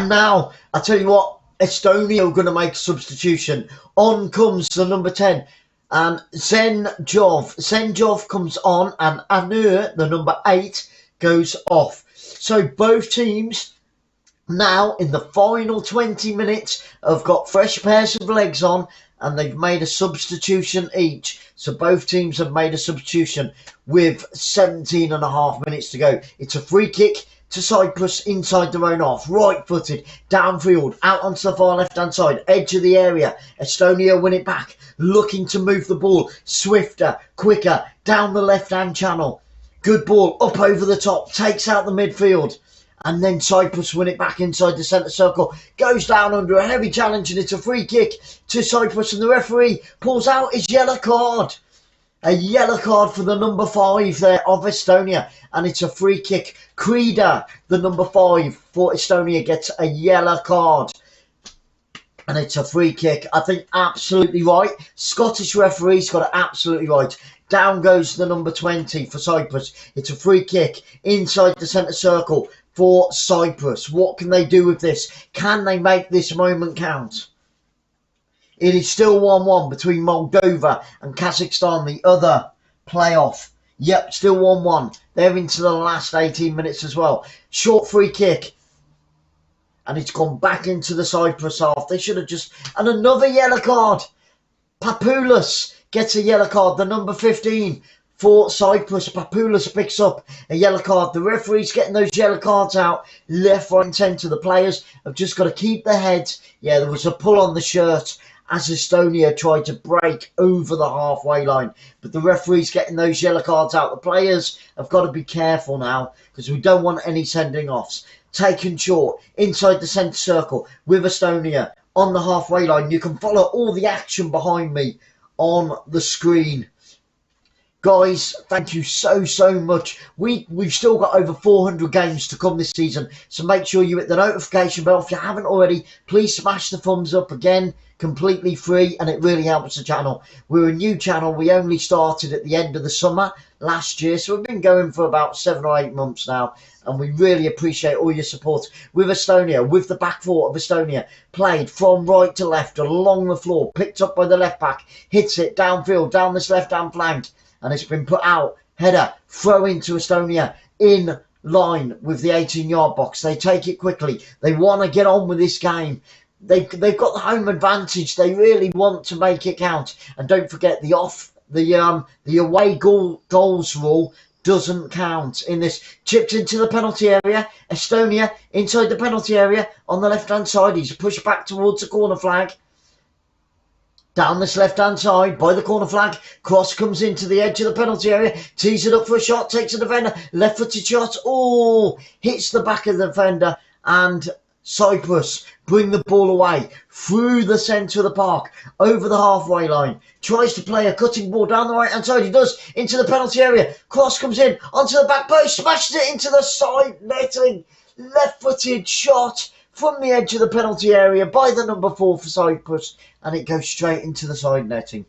now, I tell you what, Estonia are going to make a substitution. On comes the number 10, and Zenjov comes on, and Anur, the number 8, goes off. So both teams now in the final 20 minutes have got fresh pairs of legs on, and they've made a substitution each. So both teams have made a substitution with 17.5 minutes to go. It's a free kick to Cyprus inside their own half. Right-footed, downfield, out onto the far left-hand side, edge of the area. Estonia win it back, looking to move the ball. Swifter, quicker, down the left-hand channel. Good ball, up over the top, takes out the midfield. And then Cyprus win it back inside the centre circle. Goes down under a heavy challenge, and it's a free kick to Cyprus. And the referee pulls out his yellow card. A yellow card for the number 5 there of Estonia. And it's a free kick. 𝓳𝓸𝓷𝓲𝓷𝓰, the number 5 for Estonia, gets a yellow card. And it's a free kick. I think absolutely right. Scottish referee's got it absolutely right. Down goes the number 20 for Cyprus. It's a free kick inside the centre circle for Cyprus. What can they do with this? Can they make this moment count? It is still 1-1 between Moldova and Kazakhstan, the other playoff. Yep, still 1-1. They're into the last 18 minutes as well. Short free kick. And it's gone back into the Cyprus half. They should have just... And another yellow card. Papoulis gets a yellow card, the number 15 for Cyprus. Papoulis picks up a yellow card. The referee's getting those yellow cards out left, right and centre. The players have just got to keep their heads. Yeah, there was a pull on the shirt as Estonia tried to break over the halfway line. But the referee's getting those yellow cards out. The players have got to be careful now because we don't want any sending offs. Taken short inside the centre circle with Estonia. on the halfway line. You can follow all the action behind me on the screen. Guys, thank you so much. We've still got over 400 games to come this season, so make sure you hit the notification bell if you haven't already. Please smash the thumbs up, again, completely free, and it really helps the channel. We're a new channel. We only started at the end of the summer last year, so we've been going for about 7 or 8 months now, and we really appreciate all your support. With Estonia, with the back four of Estonia, played from right to left along the floor, picked up by the left back, hits it downfield, down this left-hand flank, and it's been put out. Header, throw into Estonia, in line with the 18-yard box. They take it quickly. They want to get on with this game. They've got the home advantage. They really want to make it count. And don't forget, the away goals rule doesn't count in this. Chipped into the penalty area. Estonia inside the penalty area on the left-hand side. He's pushed back towards the corner flag. Down this left-hand side by the corner flag. Cross comes into the edge of the penalty area. Tees it up for a shot. Takes a defender. Left-footed shot. Oh, hits the back of the defender. And Cyprus bring the ball away through the centre of the park. Over the halfway line. Tries to play a cutting ball down the right-hand side. He does. Into the penalty area. Cross comes in. Onto the back post. Smashes it into the side netting. Left-footed shot from the edge of the penalty area by the number 4 for Cyprus, and it goes straight into the side netting.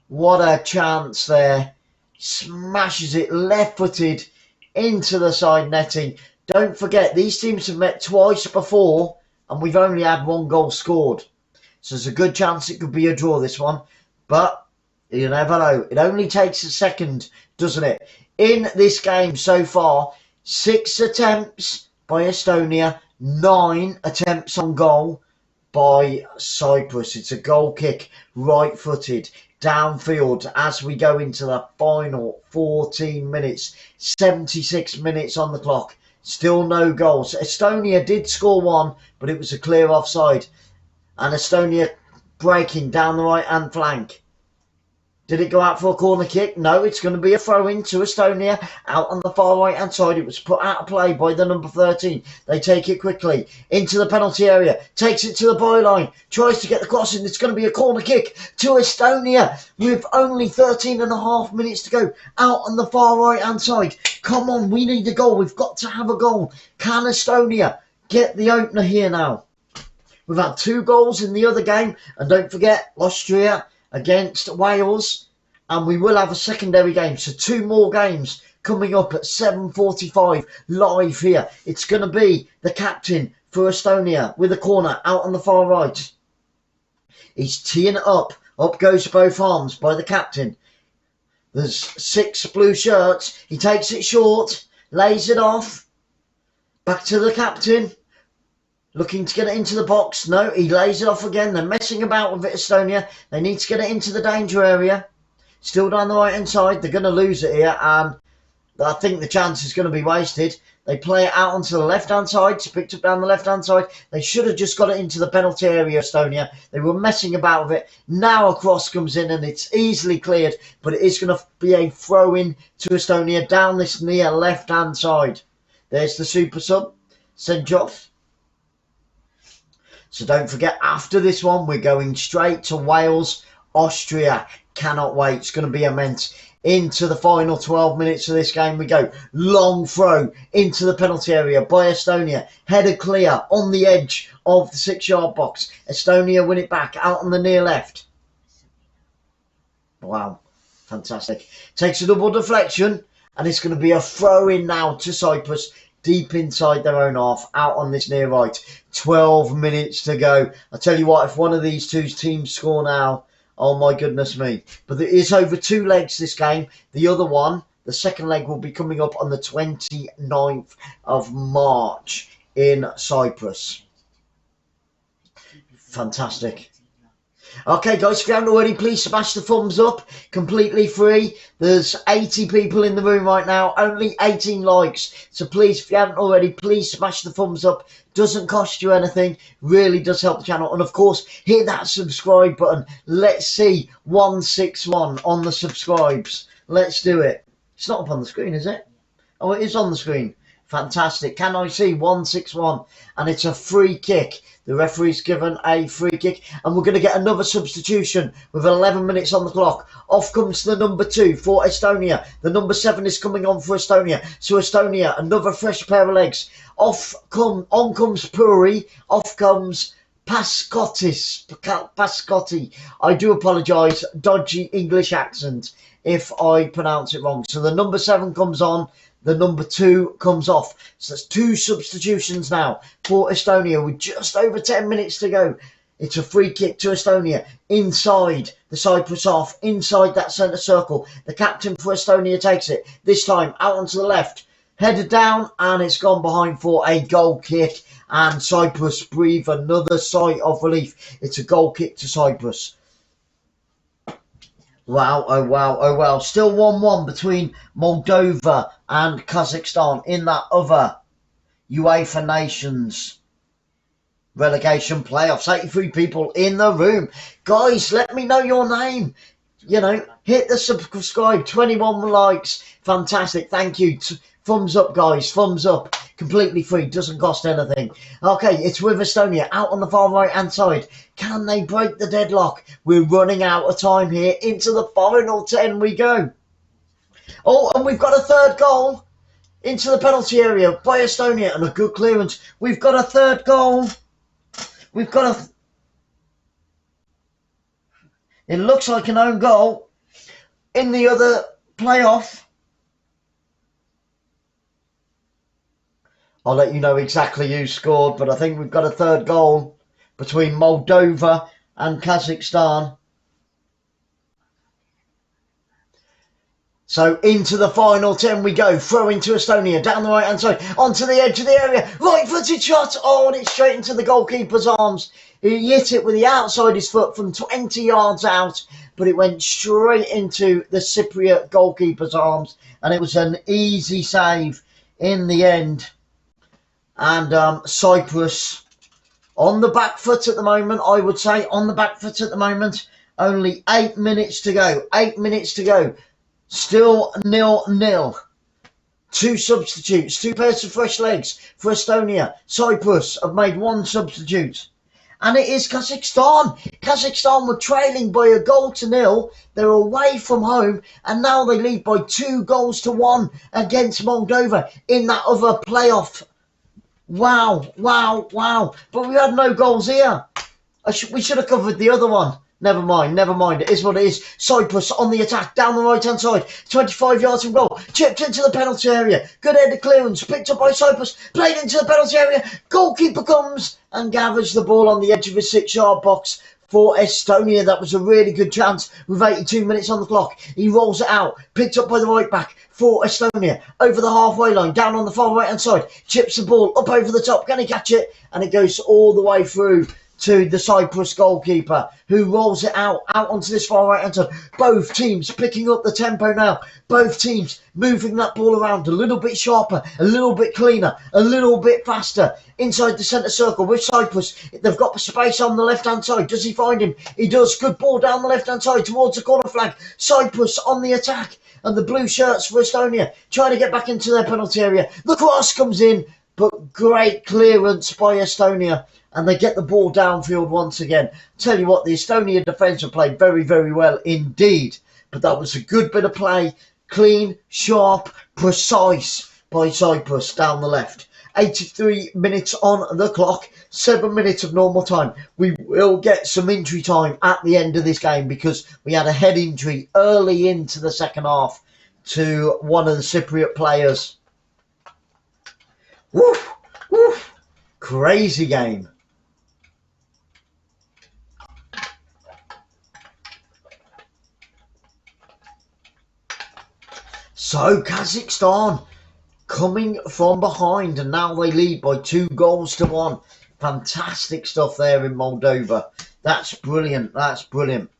What a chance there. Smashes it left-footed into the side netting. Don't forget, these teams have met twice before, and we've only had 1 goal scored. So there's a good chance it could be a draw, this one. But you never know. It only takes a second, doesn't it? In this game so far, 6 attempts by Estonia, 9 attempts on goal by Cyprus. It's a goal kick, right-footed, downfield as we go into the final 14 minutes. 76 minutes on the clock. Still no goals. Estonia did score 1, but it was a clear offside. And Estonia breaking down the right-hand flank. Did it go out for a corner kick? No, it's going to be a throw-in to Estonia out on the far right-hand side. It was put out of play by the number 13. They take it quickly into the penalty area. Takes it to the byline. Tries to get the crossing. It's going to be a corner kick to Estonia with only 13.5 minutes to go. Out on the far right-hand side. Come on, we need a goal. We've got to have a goal. Can Estonia get the opener here now? We've had 2 goals in the other game. And don't forget, Austria against Wales, and we will have a secondary game, so 2 more games coming up at 7:45 live here. It's going to be the captain for Estonia with a corner out on the far right. He's teeing it up goes both arms by the captain. There's 6 blue shirts. He takes it short, lays it off, back to the captain. Looking to get it into the box. No, he lays it off again. They're messing about with it, Estonia. They need to get it into the danger area. Still down the right-hand side. They're going to lose it here, and I think the chance is going to be wasted. They play it out onto the left-hand side. It's picked up down the left-hand side. They should have just got it into the penalty area, Estonia. They were messing about with it. Now a cross comes in, and it's easily cleared, but it is going to be a throw-in to Estonia down this near left-hand side. There's the super sub. Sent off. So don't forget, after this one, we're going straight to Wales, Austria. Cannot wait. It's going to be immense. Into the final 12 minutes of this game we go. Long throw into the penalty area by Estonia. Header clear on the edge of the 6-yard box. Estonia win it back out on the near left. Wow. Fantastic. Takes a double deflection, and it's going to be a throw in now to Cyprus. Deep inside their own half, out on this near right. 12 minutes to go. I tell you what, if one of these 2 teams score now, oh my goodness me. But there is over 2 legs this game. The other one, the second leg, will be coming up on the 29th of March in Cyprus. Fantastic. Okay, guys, if you haven't already, please smash the thumbs up. Completely free. There's 80 people in the room right now. Only 18 likes. So please, if you haven't already, please smash the thumbs up. Doesn't cost you anything. Really does help the channel. And, of course, hit that subscribe button. Let's see 161 on the subscribes. Let's do it. It's not up on the screen, is it? Oh, it is on the screen. Fantastic. Can I see 161? And it's a free kick. The referee's given a free kick. And we're going to get another substitution with 11 minutes on the clock. Off comes the number 2 for Estonia. The number 7 is coming on for Estonia. So Estonia, another fresh pair of legs. On comes Puri. Off comes Pascotti. I do apologise. Dodgy English accent if I pronounce it wrong. So the number 7 comes on. The number 2 comes off. So that's 2 substitutions now for Estonia with just over 10 minutes to go. It's a free kick to Estonia inside the Cyprus half, inside that centre circle. The captain for Estonia takes it. This time out onto the left. Headed down and it's gone behind for a goal kick. And Cyprus breathe another sigh of relief. It's a goal kick to Cyprus. Wow, oh wow, oh wow. Still 1-1 between Moldova and Kazakhstan in that other UEFA Nations relegation playoffs. 83 people in the room. Guys, let me know your name. You know, hit the subscribe. 21 likes. Fantastic. Thank you. Thumbs up, guys. Thumbs up. Completely free. Doesn't cost anything. Okay, it's with Estonia out on the far right-hand side. Can they break the deadlock? We're running out of time here. Into the final 10 we go. Oh, and we've got a third goal into the penalty area by Estonia. And a good clearance. We've got a third goal. We've got a... It looks like an own goal in the other playoff. I'll let you know exactly who scored, but I think we've got a third goal between Moldova and Kazakhstan. So into the final 10 we go. Throw into Estonia, down the right-hand side, onto the edge of the area. Right-footed shot. Oh, and it's straight into the goalkeeper's arms. He hit it with the outside of his foot from 20 yards out, but it went straight into the Cypriot goalkeeper's arms, and it was an easy save in the end. And Cyprus on the back foot at the moment, I would say. On the back foot at the moment. Only 8 minutes to go. 8 minutes to go. Still 0-0. 2 substitutes. 2 pairs of fresh legs for Estonia. Cyprus have made 1 substitute. And it is Kazakhstan. Kazakhstan were trailing by 1-0. They're away from home. And now they lead by 2-1 against Moldova in that other playoff. Wow, wow, wow. But we had no goals here. We should have covered the other one. Never mind, never mind. It is what it is. Cyprus on the attack, down the right-hand side. 25 yards from goal. Chipped into the penalty area. Good headed clearance. Picked up by Cyprus. Played into the penalty area. Goalkeeper comes and gathers the ball on the edge of his 6-yard box for Estonia. That was a really good chance with 82 minutes on the clock. He rolls it out. Picked up by the right back for Estonia. Over the halfway line, down on the far right-hand side. Chips the ball up over the top. Can he catch it? And it goes all the way through to the Cyprus goalkeeper, who rolls it out onto this far right hand side. Both teams picking up the tempo now. Both teams moving that ball around a little bit sharper, a little bit cleaner, a little bit faster. Inside the centre circle with Cyprus. They've got space on the left-hand side. Does he find him? He does. Good ball down the left-hand side towards the corner flag. Cyprus on the attack. And the blue shirts for Estonia trying to get back into their penalty area. The cross comes in, but great clearance by Estonia. And they get the ball downfield once again. Tell you what, the Estonian defence have played very, very well indeed. But that was a good bit of play. Clean, sharp, precise by Cyprus down the left. 83 minutes on the clock. 7 minutes of normal time. We will get some injury time at the end of this game because we had a head injury early into the second half to one of the Cypriot players. Woof, woof. Crazy game. So Kazakhstan coming from behind, and now they lead by 2-1. Fantastic stuff there in Moldova. That's brilliant. That's brilliant.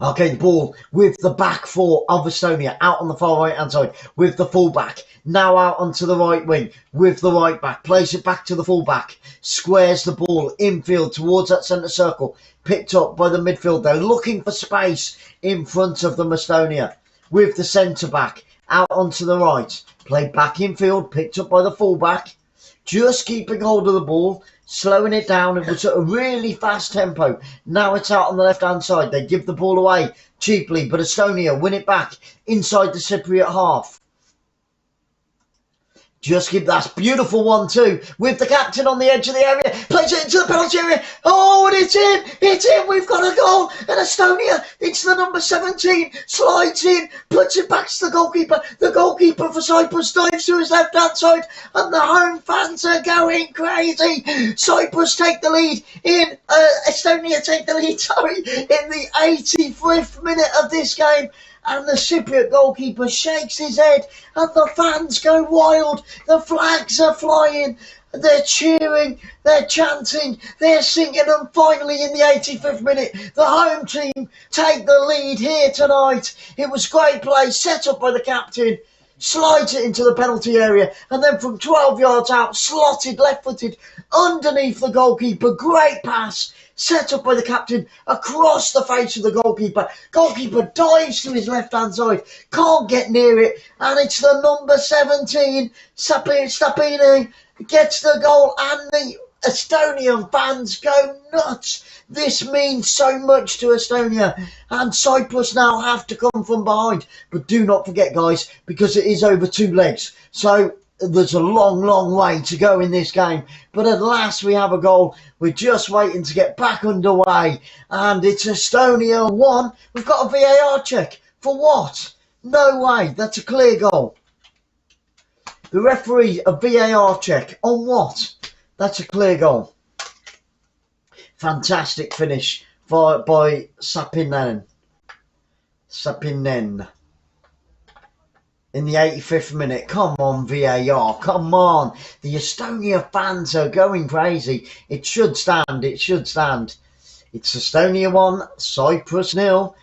Okay, the ball with the back four of Estonia out on the far right hand side with the fullback. Now out onto the right wing with the right back. Plays it back to the fullback. Squares the ball infield towards that centre circle. Picked up by the midfield. They're looking for space in front of them, Estonia. With the centre back out onto the right. Played back in field, picked up by the fullback. Just keeping hold of the ball, slowing it down. It was at a really fast tempo. Now it's out on the left-hand side. They give the ball away cheaply, but Estonia win it back inside the Cypriot half. Just keep that beautiful 1-2 with the captain on the edge of the area. Plays it into the penalty area. Oh, and it's in. It's in. We've got a goal. And Estonia, it's the number 17, slides in, puts it back to the goalkeeper. The goalkeeper for Cyprus dives to his left-hand side, and the home fans are going crazy. Cyprus take the lead in, Estonia take the lead, in the 85th minute of this game. And the Cypriot goalkeeper shakes his head, and the fans go wild. The flags are flying, they're cheering, they're chanting, they're singing, and finally in the 85th minute, the home team take the lead here tonight. It was great play, set up by the captain, slides it into the penalty area, and then from 12 yards out, slotted, left-footed, underneath the goalkeeper. Great pass. Set up by the captain across the face of the goalkeeper. Goalkeeper dives to his left-hand side. Can't get near it. And it's the number 17, Țăpăieni, gets the goal. And the Estonian fans go nuts. This means so much to Estonia. And Cyprus now have to come from behind. But do not forget, guys, because it is over 2 legs. So there's a long, long way to go in this game. But at last we have a goal. We're just waiting to get back underway. And it's Estonia 1. We've got a VAR check. For what? No way. That's a clear goal. The referee, a VAR check. On what? That's a clear goal. Fantastic finish by Țăpăieni. In the 85th minute. Come on, VAR. Come on. The Estonia fans are going crazy. It should stand. It should stand. It's Estonia 1, Cyprus 0.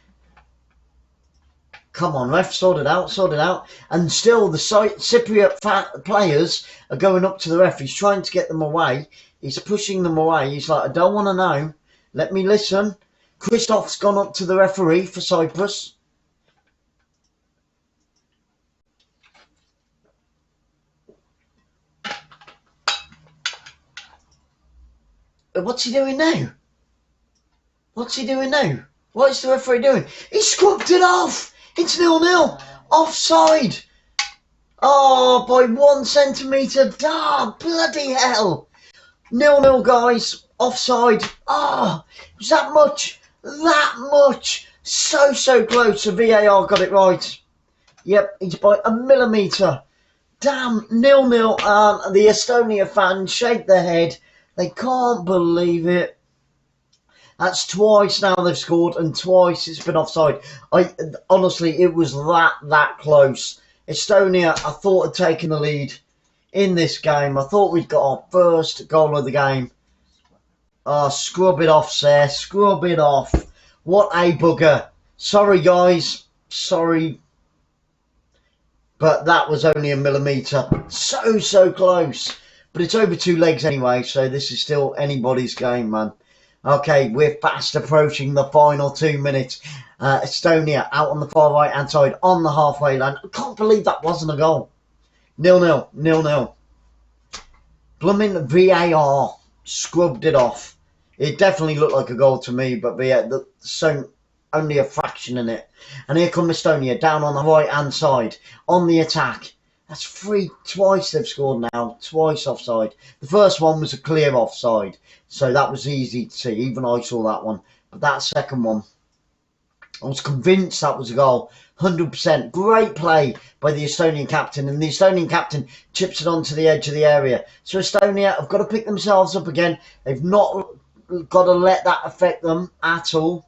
Come on, ref. Sort it out. Sort it out. And still the Cypriot players are going up to the ref. He's trying to get them away. He's pushing them away. He's like, I don't want to know. Let me listen. Christoph's gone up to the referee for Cyprus. What's he doing now? What's he doing now? What is the referee doing? He scrubbed it off. It's 0-0. Offside. Oh, by 1 centimetre. Ah, bloody hell. 0-0, guys. Offside. Ah, was that much? That much. So close. The VAR got it right. Yep, it's by a millimetre. Damn, 0-0. And the Estonia fans shake their head. They can't believe it. That's twice now they've scored, and twice it's been offside. Honestly, it was that close. Estonia, I thought, had taken the lead in this game. I thought we'd got our first goal of the game. Oh, scrub it off, sir. Scrub it off. What a bugger. Sorry, guys. Sorry. But that was only a millimetre. So close. But it's over 2 legs anyway, so this is still anybody's game, man. Okay, we're fast approaching the final 2 minutes. Estonia out on the far right-hand side on the halfway line. I can't believe that wasn't a goal. 0-0. Blooming VAR scrubbed it off. It definitely looked like a goal to me, but only a fraction in it. And here come Estonia down on the right-hand side on the attack. That's twice they've scored now, twice offside. The first one was a clear offside, so that was easy to see. Even I saw that one. But that second one, I was convinced that was a goal. 100%. Great play by the Estonian captain, and the Estonian captain chips it onto the edge of the area. So Estonia have got to pick themselves up again. They've not got to let that affect them at all.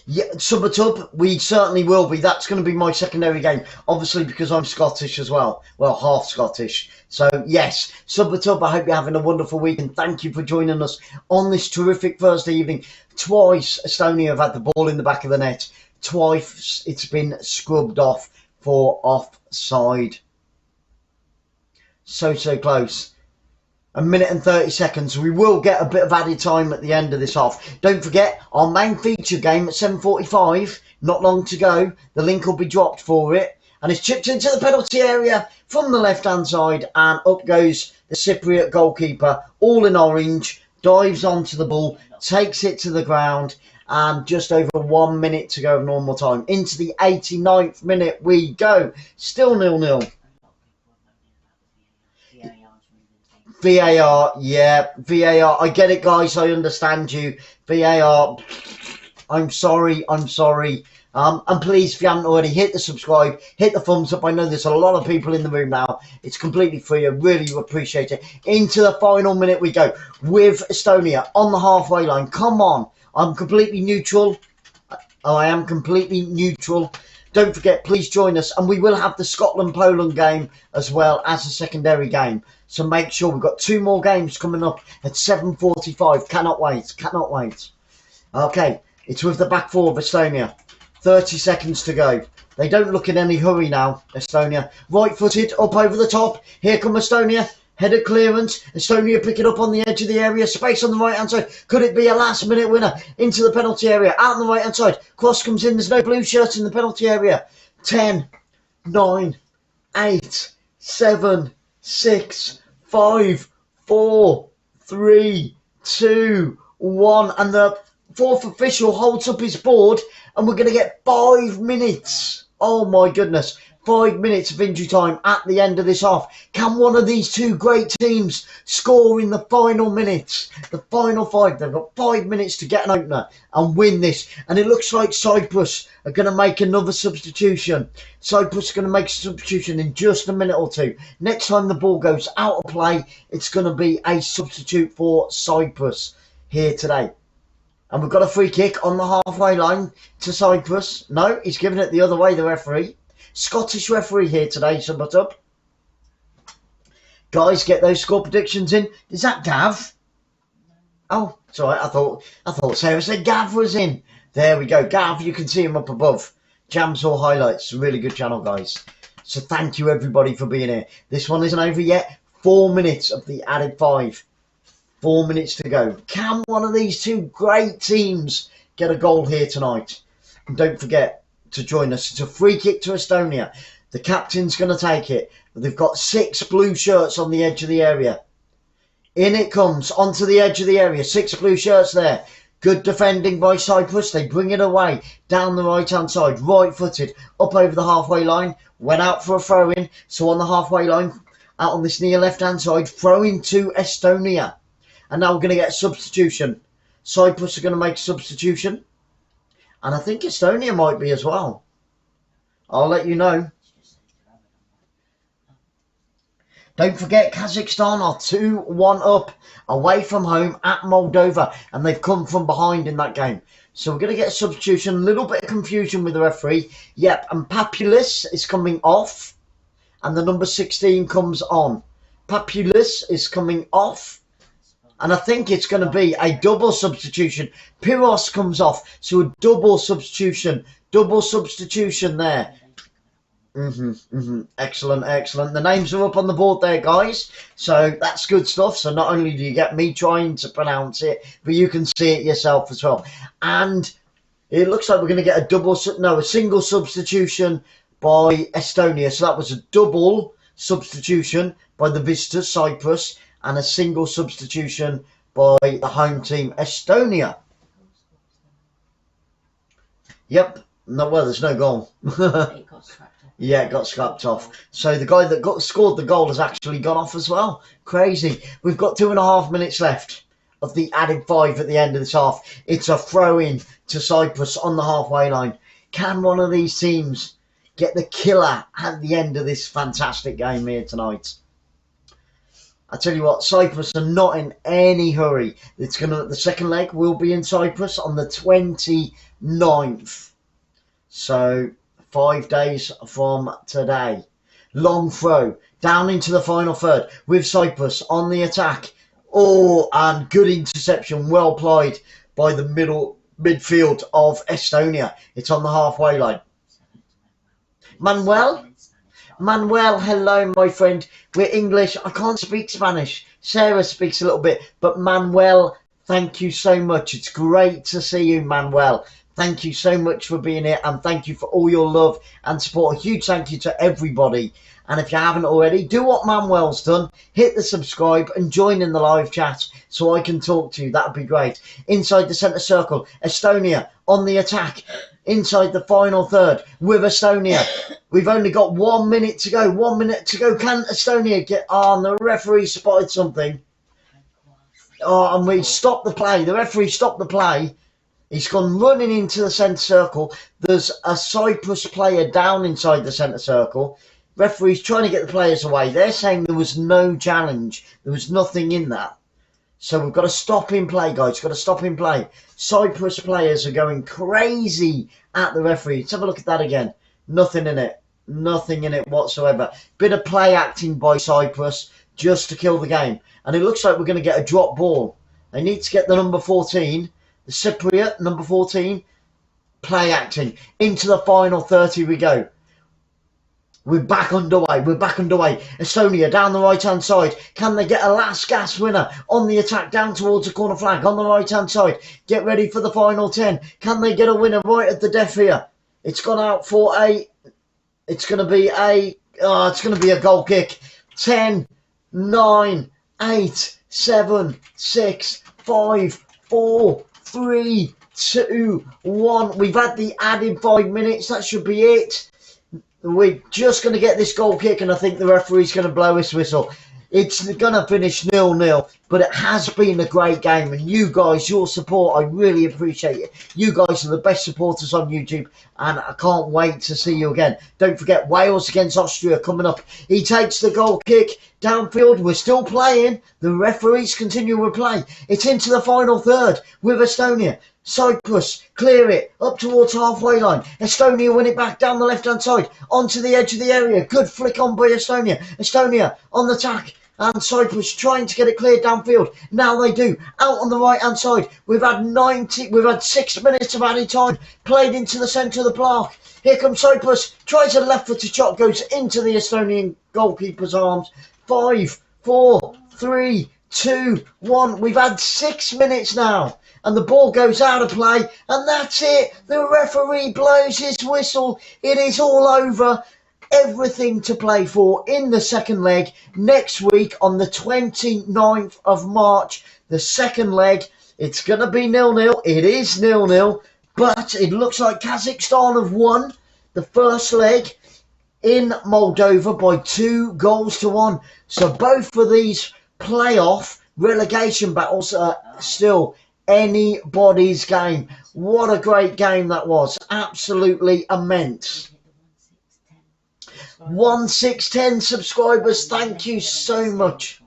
Yeah, 𝓳𝓸𝓷𝓲𝓷𝓰, we certainly will be. That's going to be my secondary game, obviously, because I'm Scottish as well. Well, half Scottish. So, yes, 𝓳𝓸𝓷𝓲𝓷𝓰, I hope you're having a wonderful week, and thank you for joining us on this terrific Thursday evening. Twice Estonia have had the ball in the back of the net. Twice it's been scrubbed off for offside. So close. A minute and 30 seconds. We will get a bit of added time at the end of this half. Don't forget, our main feature game at 7:45, not long to go. The link will be dropped for it. And it's chipped into the penalty area from the left-hand side. And up goes the Cypriot goalkeeper, all in orange, dives onto the ball, takes it to the ground. And just over 1 minute to go of normal time. Into the 89th minute we go. Still 0-0. VAR, yeah, VAR. I get it, guys. I understand you. VAR. I'm sorry. And please, if you haven't already, hit the subscribe, hit the thumbs up. I know there's a lot of people in the room now. It's completely free. I really appreciate it. Into the final minute we go with Estonia on the halfway line. Come on. I'm completely neutral. I am completely neutral. Don't forget, please join us. And we will have the Scotland-Poland game as well as a secondary game. So make sure we've got 2 more games coming up at 7:45. Cannot wait. Okay, it's with the back 4 of Estonia. 30 seconds to go. They don't look in any hurry now, Estonia. Right-footed, up over the top. Here come Estonia. Header clearance. Estonia pick it up on the edge of the area. Space on the right-hand side. Could it be a last-minute winner? Into the penalty area. Out on the right-hand side. Cross comes in. There's no blue shirt in the penalty area. 10, 9, 8, 7, 6, 5, 4, 3, 2, 1. And the 4th official holds up his board. And we're going to get 5 minutes. Oh, my goodness. 5 minutes of injury time at the end of this half. Can one of these 2 great teams score in the final minutes? The final 5. They've got 5 minutes to get an opener and win this. And it looks like Cyprus are going to make another substitution. Cyprus are going to make a substitution in just a minute or 2. Next time the ball goes out of play, it's going to be a substitute for Cyprus here today. And we've got a free kick on the halfway line to Cyprus. No, he's giving it the other way, the referee. Scottish referee here today, sub up. Guys, get those score predictions in. Is that Gav? Oh, sorry, I thought Sarah said Gav was in. There we go. Gav, you can see him up above. Jams or highlights. Really good channel, guys. So thank you, everybody, for being here. This one isn't over yet. 4 minutes of the added 5. 4 minutes to go. Can one of these 2 great teams get a goal here tonight? And don't forget to join us. It's a free kick to Estonia. The captain's going to take it. They've got 6 blue shirts on the edge of the area. In it comes, onto the edge of the area. 6 blue shirts there. Good defending by Cyprus. They bring it away down the right-hand side. Right-footed, up over the halfway line. Went out for a throw-in. So on the halfway line, out on this near left-hand side, throw-in to Estonia. And now we're going to get a substitution. Cyprus are going to make a substitution. And I think Estonia might be as well. I'll let you know. Don't forget, Kazakhstan are 2-1 up away from home at Moldova. And they've come from behind in that game. So we're going to get a substitution. A little bit of confusion with the referee. Yep, and Papulis is coming off. And the number 16 comes on. Papulis is coming off. And I think it's going to be a double substitution. Piros comes off. So a double substitution. Double substitution there. Excellent, excellent. The names are up on the board there, guys. So that's good stuff. So not only do you get me trying to pronounce it, but you can see it yourself as well. And it looks like we're going to get a single substitution by Estonia. So that was a double substitution by the visitors, Cyprus. And a single substitution by the home team, Estonia. Yep. No, well, there's no goal. Yeah, it got scrapped off. So the guy that scored the goal has actually gone off as well. Crazy. We've got 2.5 minutes left of the added 5 at the end of this half. It's a throw-in to Cyprus on the halfway line. Can one of these teams get the killer at the end of this fantastic game here tonight? I tell you what, Cyprus are not in any hurry. The second leg will be in Cyprus on the 29th. So 5 days from today. Long throw down into the final third with Cyprus on the attack. Oh, and good interception, well played by the midfield of Estonia. It's on the halfway line. Manuel? Manuel, hello, my friend. We're English. I can't speak Spanish. Sarah speaks a little bit. But Manuel, thank you so much. It's great to see you, Manuel. Thank you so much for being here. And thank you for all your love and support. A huge thank you to everybody. And if you haven't already, do what Manuel's done. Hit the subscribe and join in the live chat so I can talk to you. That would be great. Inside the centre circle, Estonia on the attack. Inside the final third with Estonia. We've only got 1 minute to go. 1 minute to go. Can Estonia get on? The referee spotted something. Oh, and we stopped the play. The referee stopped the play. He's gone running into the centre circle. There's a Cyprus player down inside the centre circle. Referee's trying to get the players away. They're saying there was no challenge. There was nothing in that. So we've got to stop in play, guys. Got to stop in play. Cyprus players are going crazy at the referee. Let's have a look at that again. Nothing in it. Nothing in it whatsoever. Bit of play acting by Cyprus just to kill the game. And it looks like we're going to get a drop ball. They need to get the number 14. The Cypriot, number 14. Play acting. Into the final 30 we go. We're back underway. We're back underway. Estonia down the right-hand side. Can they get a last gasp winner on the attack down towards the corner flag on the right-hand side? Get ready for the final 10. Can they get a winner right at the death here? It's gone out for a... It's going to be a... Oh, it's going to be a goal kick. 10, 9, 8, 7, 6, 5, 4, 3, 2, 1. We've had the added 5 minutes. That should be it. We're just going to get this goal kick, and I think the referee's going to blow his whistle. It's going to finish 0-0, but it has been a great game. And you guys, your support, I really appreciate it. You guys are the best supporters on YouTube, and I can't wait to see you again. Don't forget, Wales against Austria coming up. He takes the goal kick downfield. We're still playing. The referees continue with play. It's into the final third with Estonia. Cyprus clear it up towards halfway line. Estonia win it back down the left hand side onto the edge of the area. Good flick on by Estonia. Estonia on the attack. And Cyprus trying to get it cleared downfield. Now they do. Out on the right hand side. We've had 6 minutes of added time. Played into the centre of the park. Here comes Cyprus. Tries a left footed shot. Goes into the Estonian goalkeeper's arms. 5, 4, 3, 2, 1. We've had 6 minutes now. And the ball goes out of play. And that's it. The referee blows his whistle. It is all over. Everything to play for in the second leg next week on the 29th of March. The second leg, it's going to be 0-0. It is 0-0, but it looks like Kazakhstan have won the first leg in Moldova by 2-1. So both of these playoff relegation battles are still anybody's game. What a great game that was. Absolutely immense. 1610 subscribers, thank you so much.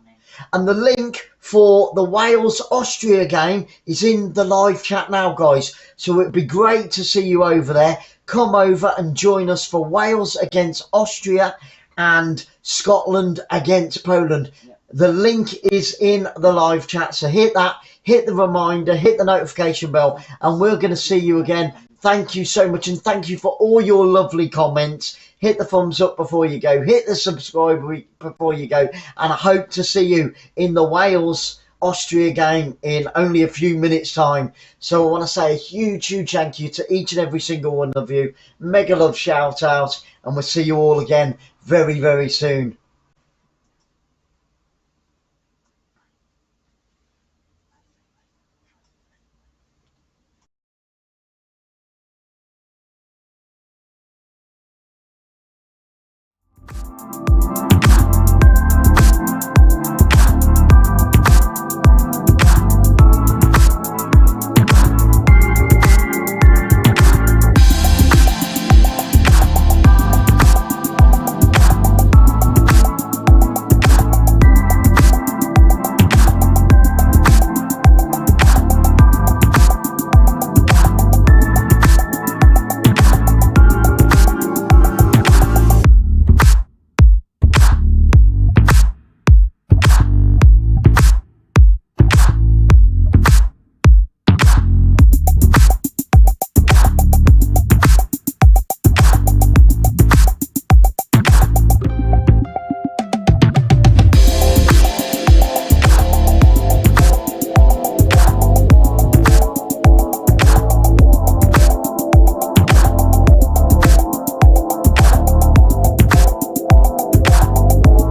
And the link for the Wales-Austria game is in the live chat now, guys. So it'd be great to see you over there. Come over and join us for Wales against Austria and Scotland against Poland. The link is in the live chat. So hit that, hit the reminder, hit the notification bell, and we're going to see you again. Thank you so much, and thank you for all your lovely comments. Hit the thumbs up before you go. Hit the subscribe before you go. And I hope to see you in the Wales-Austria game in only a few minutes' time. So I want to say a huge, huge thank you to each and every single one of you. Mega love shout out. And we'll see you all again very, very soon.